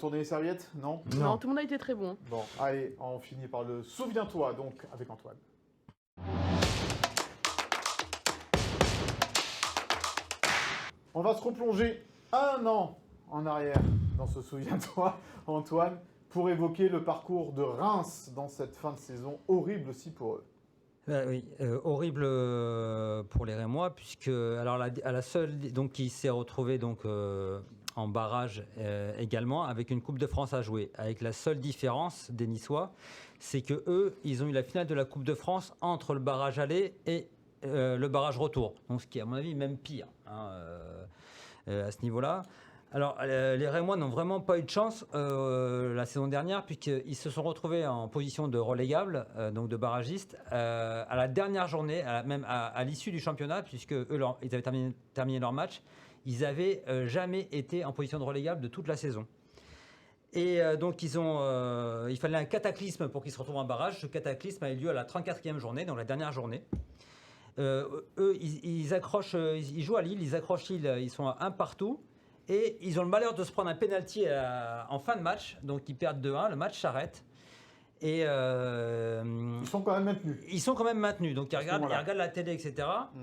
tourner les serviettes? Non. Non, tout le monde a été très bon. Bon, allez, on finit par le souviens-toi, donc, avec Antoine. On va se replonger 1 an en arrière dans ce souviens-toi, Antoine, pour évoquer le parcours de Reims dans cette fin de saison horrible aussi pour eux. Oui, horrible pour les Rémois, puisque alors à la seule donc qui s'est retrouvée donc en barrage également avec une Coupe de France à jouer, avec la seule différence des Niçois, c'est que eux ils ont eu la finale de la Coupe de France entre le barrage aller et le barrage retour, donc ce qui est à mon avis même pire à ce niveau-là. Alors, les Rémois n'ont vraiment pas eu de chance la saison dernière, puisqu'ils se sont retrouvés en position de relégable, donc de barragiste, à la dernière journée, même à l'issue du championnat, puisque eux, ils avaient terminé leur match. Ils n'avaient jamais été en position de relégable de toute la saison. Et donc, il fallait un cataclysme pour qu'ils se retrouvent en barrage. Ce cataclysme a eu lieu à la 34e journée, donc la dernière journée. Eux, ils accrochent, ils jouent à Lille, ils accrochent Lille, ils sont à 1 partout. Et ils ont le malheur de se prendre un pénalty en fin de match, donc ils perdent 2-1, le match s'arrête. Et Ils sont quand même maintenus. ils sont quand même maintenus. Donc ils À ce regardent moment-là. la télé, etc. Mm.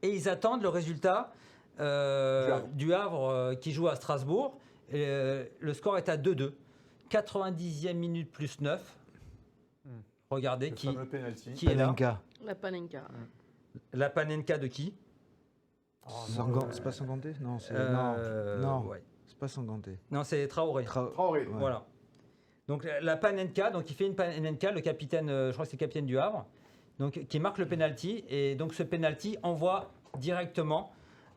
Et ils attendent le résultat du Havre qui joue à Strasbourg. Et, le score est à 2-2. 90e minute plus 9. Regardez Le qui fameux penalty. est là. Panenka. La Panenka. La Panenka de qui? C'est pas Sanganté? Non, c'est non, ouais. c'est pas Sanganté. Non, c'est Traoré. Traoré. Ouais. Voilà. Donc la Panenka, donc il fait une Panenka, le capitaine, je crois que c'est le capitaine du Havre, donc qui marque le penalty, et donc ce penalty envoie directement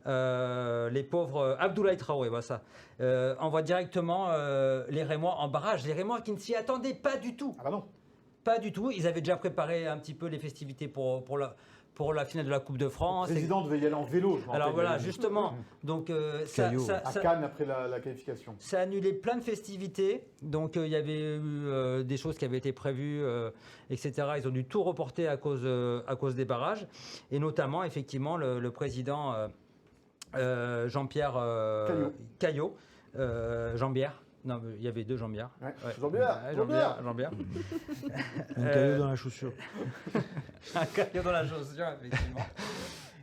les pauvres Abdoulaye Traoré, voilà ça, envoie directement les Rémois en barrage. Les Rémois qui ne s'y attendaient pas du tout. Ah bah non. Pas du tout. Ils avaient déjà préparé un petit peu les festivités pour la finale de la Coupe de Le France. président devait y aller en vélo. Je me Alors rappelle, voilà, il avait dit. justement, donc Caillot. À Cannes après la qualification. ça a annulé plein de festivités. Donc il y avait eu des choses qui avaient été prévues, etc. Ils ont dû tout reporter à cause des barrages. Et notamment, effectivement, le président Jean-Pierre Caillot. Jean-Bière. Non, il y avait deux Jean-Bière. Ouais. Ouais. Jean-Bière, Jean-Bière. Un caillou dans la chaussure. Un caillot dans la chaussure, effectivement.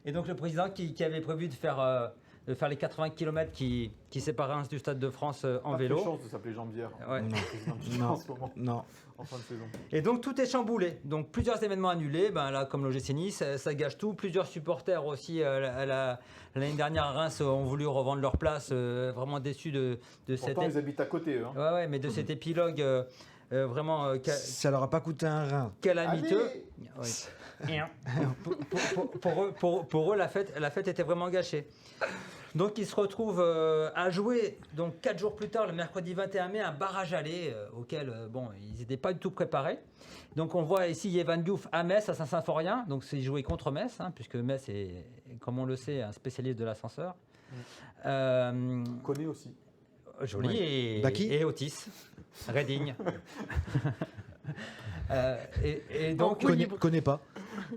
Et donc le président qui avait prévu de faire les 80 km qui séparaient Reims du Stade de France en Pas vélo. de chance de s'appeler Jean-Bière. Ouais. Non. Président de Non. en ce moment, Non. en fin de saison. Et donc tout est chamboulé. Donc plusieurs événements annulés. Ben, là, comme l'OGC Nice, ça gâche tout. Plusieurs supporters aussi l'année dernière à Reims ont voulu revendre leur place, vraiment déçus de cette. Pourtant, ils habitent à côté. Eux, hein. Ouais, mais de cet épilogue vraiment Ça leur a pas coûté un rein. calamiteux. Allez. Oui. Pour eux, la fête était vraiment gâchée. Donc ils se retrouvent à jouer donc 4 jours plus tard, le mercredi 21 mai, un barrage aller auquel bon, ils n'étaient pas du tout préparés. Donc on voit ici Yvan Diouf à Metz, à Saint-Symphorien. Donc c'est joué contre Metz, hein, puisque Metz est, comme on le sait, un spécialiste de l'ascenseur. Connaît aussi. Joli Ouais. et, Baki et Otis, Reading. Et donc, Connais pas.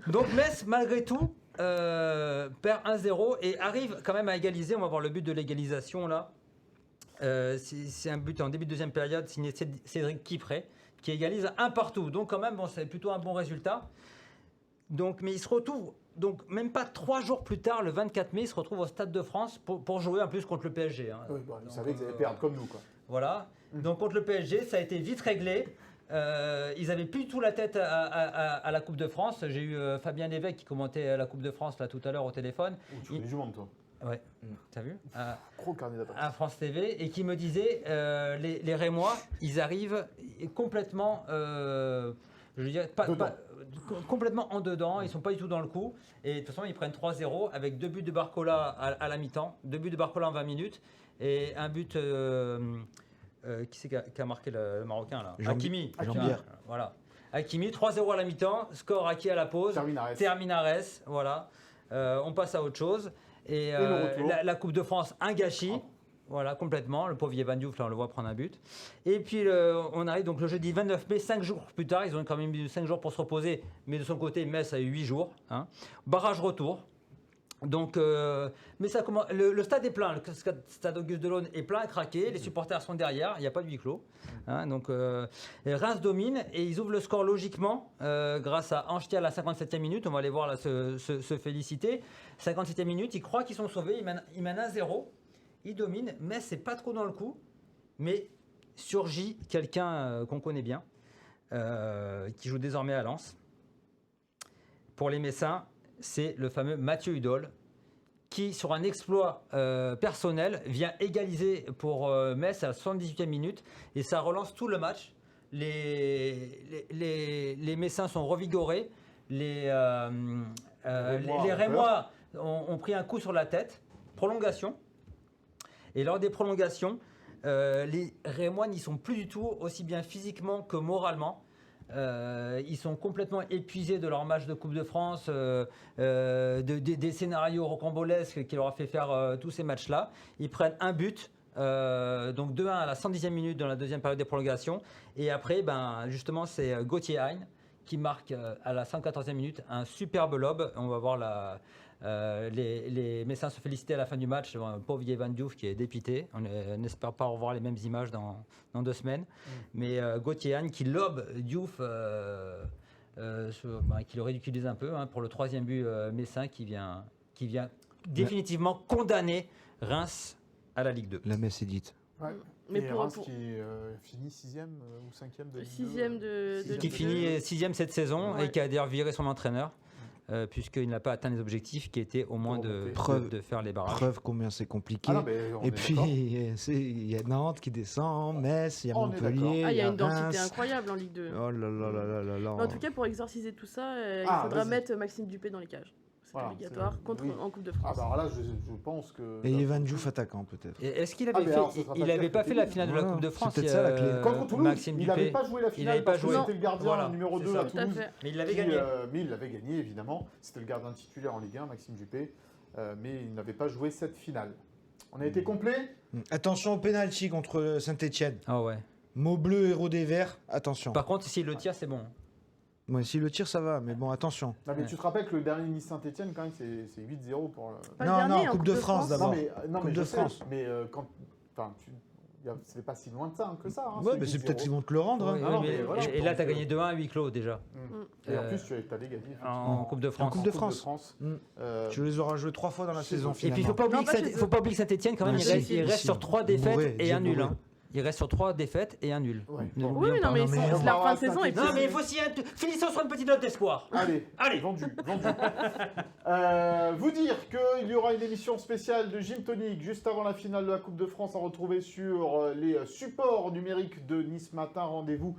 donc Metz, malgré tout, perd 1-0 et arrive quand même à égaliser. On va voir le but de l'égalisation là. C'est un but en début de deuxième période signé Cédric Kipré qui égalise 1 partout. Donc quand même, bon, c'est plutôt un bon résultat. Donc, mais il se retrouve, donc même pas 3 jours plus tard, le 24 mai, il se retrouve au Stade de France pour jouer en plus contre le PSG. Hein. Oui, bon, ils Donc, savaient qu'ils allaient perdre comme nous. Quoi. Voilà. Donc contre le PSG, ça a été vite réglé. Ils n'avaient plus du tout la tête à la Coupe de France. J'ai eu Fabien Lévesque qui commentait la Coupe de France là tout à l'heure au téléphone. Tu connais du monde, toi. Ouais, t'as vu Gros carnet d'attaque. à France TV et qui me disait les Rémois, ils arrivent complètement, je veux dire, complètement en dedans. Ils sont pas du tout dans le coup. Et de toute façon, ils prennent 3-0 avec 2 buts de Barcola à la mi-temps, 2 buts de Barcola en 20 minutes et un but. Qui c'est qui a marqué le Marocain là? Hakimi. Jean-Pierre. Voilà. Hakimi, 3-0 à la mi-temps, score acquis à la pause. Terminares, voilà. On passe à autre chose. Et le retour. la Coupe de France, un gâchis. Voilà, complètement. Le pauvre Yvan Diouf, là, on le voit prendre un but. Et puis, on arrive donc le jeudi 29 mai, 5 jours plus tard. Ils ont quand même eu 5 jours pour se reposer. Mais de son côté, Metz a eu 8 jours. Hein. Barrage retour. Donc, mais ça commence. Le stade est plein, le stade Auguste Delaune est plein, craqué. Les supporters sont derrière, il n'y a pas de huis clos. Hein, donc, Reims domine et ils ouvrent le score logiquement grâce à Anstial à la 57e minute. On va aller voir là se féliciter. 57e minute, ils croient qu'ils sont sauvés, ils mènent 1-0, ils dominent. Mais c'est pas trop dans le coup. Mais surgit quelqu'un qu'on connaît bien, qui joue désormais à Lens. Pour les Messins, c'est le fameux Mathieu Hudol qui, sur un exploit personnel, vient égaliser pour Metz à la 78e minute et ça relance tout le match. Les Messins sont revigorés, les Rémois ont pris un coup sur la tête, prolongation. Et lors des prolongations, les Rémois n'y sont plus du tout, aussi bien physiquement que moralement. Ils sont complètement épuisés de leur match de Coupe de France, des scénarios rocambolesques qui leur a fait faire tous ces matchs-là. Ils prennent un but, donc 2-1 à la 110e minute dans la deuxième période des prolongations. Et après, justement, c'est Gauthier Hein qui marque à la 114e minute un superbe lob. On va voir Les Messins se félicitaient à la fin du match devant un pauvre Yvan Diouf qui est dépité. On n'espère pas revoir les mêmes images dans 2 semaines. Mais Gauthier Anne qui lobe Diouf, qui le ridiculise un peu pour le 3e but messin qui vient définitivement condamner Reims à la Ligue 2. La messe est dite. Ouais. Mais Et pour- Reims pour- qui finit 6e ou 5e de Ligue 2. 6e de Sixième. Qui Ligue finit 2. 6e cette saison Ouais. et qui a d'ailleurs viré son entraîneur. Puisqu'il n'a pas atteint les objectifs qui étaient au moins de faire les barrages. Preuve combien c'est compliqué. Ah non, mais on Et est d'accord. puis, il y a Nantes qui descend, Metz, il y a On est d'accord. Montpellier, Ah, il y a une Reims. densité incroyable en Ligue 2. Oh là là là là là là. Mais en tout cas, pour exorciser tout ça, il Ah, faudra vas-y. mettre Maxime Dupé dans les cages. C'est Voilà, obligatoire c'est- contre, oui. en Coupe de Ah France. bah alors là, je pense que... Et Evan Diouf attaquant peut-être. Et est-ce qu'il Ah, avait mais fait, alors, ce sera il pas n'avait pire pas que fait la Toulouse. finale de la Voilà, Coupe de c'est France peut-être ça, la clé. Contre Toulouse, Maxime il Dupé. n'avait pas joué la finale avait pas parce que joué. c'était le gardien Voilà, numéro c'est 2 ça. à Tout à Toulouse. fait. Mais il l'avait qui, gagné. mais il l'avait gagné, évidemment. C'était le gardien titulaire en Ligue 1, Maxime Dupé. Mais il n'avait pas joué cette finale. On a été complet. Attention au penalty contre Saint-Etienne. Ah ouais. Mot bleu, héros des Verts, attention. Par contre, s'il le tire, c'est bon. Moi, si le tir, ça va, mais bon, attention. Non, mais tu te rappelles que le dernier Nice Saint-Etienne, quand même, c'est 8-0 pour... Pas le Non, dernier, non, en Coupe de France Non, d'abord. mais Coupe je de sais, France. Mais quand... Enfin, c'est pas si loin de ça que ça. Hein, Ouais, mais c'est 8-0. peut-être qu'ils vont te le rendre. Oui, hein. Ah non, mais- mais voilà, et là, donc, tu as gagné 2-1 à huis clos déjà. Et en Euh, plus, tu allais gagner. effectivement. En Coupe de France. Coupe de France. Euh, Tu les auras joués 3 fois dans la chez saison eux. Et finalement. puis, il Non, pas chez eux. faut pas oublier que Saint-Etienne, quand même, Ouais, il reste si. sur 3 Bourré, défaites et un Dieu nul. bourré. hein. Il reste sur 3 défaites et un nul. Ouais. Ne Bon. l'oublions Oui, pas. non, mais non, mais c'est on la va fin de à saison. Et puis, Non, mais il faut s'y finissons sur une petite note d'espoir. Allez, Allez. vendu. Vous dire qu'il y aura une émission spéciale de Gym Tonic juste avant la finale de la Coupe de France à retrouver sur les supports numériques de Nice Matin. Rendez-vous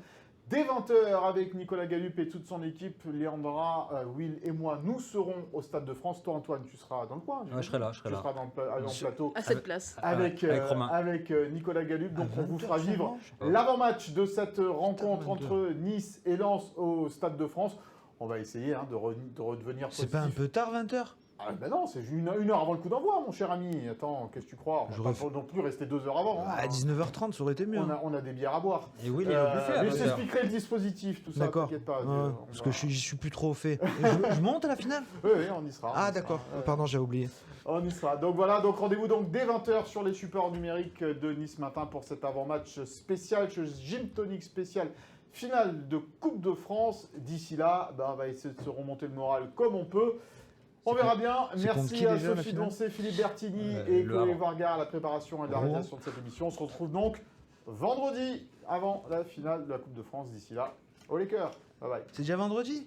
dès 20h avec Nicolas Galup et toute son équipe. Léandra, Will et moi, nous serons au Stade de France. Toi, Antoine, tu seras dans le coin. Ouais, je serai là. Tu seras dans le plateau à cette place. avec, avec Romain. avec Nicolas Galup. Donc, on vous fera 20h vivre seulement, je sais pas. l'avant-match de cette rencontre 22. entre Nice et Lens au Stade de France. On va essayer de redevenir positif. C'est pas un peu tard, 20h? Ah ben non, c'est une heure avant le coup d'envoi, mon cher ami. Attends, qu'est-ce que tu crois? On J'aurais va pas non plus rester 2 heures avant. hein. À 19h30, ça aurait été mieux. On a des bières à boire. Et oui, il est au buffet à Mais je 20h. t'expliquerai le dispositif, tout ça, D'accord. t'inquiète pas. Ouais, on parce va- que j'y suis plus trop au fait. Et je monte à la finale? Oui, oui, on y sera. Ah d'accord, pardon, j'ai oublié. On y sera. Donc voilà, donc rendez-vous donc dès 20h sur les supports numériques de Nice Matin pour cet avant-match spécial, ce Gym Tonic spécial finale de Coupe de France. D'ici là, on va essayer de se remonter le moral comme on peut. On C'est verra bien. c'est contre Merci qui à déjà, la Sophie finale Doncé, Philippe Bertini Le et Chloé Havre. Varga à la préparation et à la Rouen. réalisation de cette émission. On se retrouve donc vendredi avant la finale de la Coupe de France. D'ici là, au Lakers. Bye bye. C'est déjà vendredi?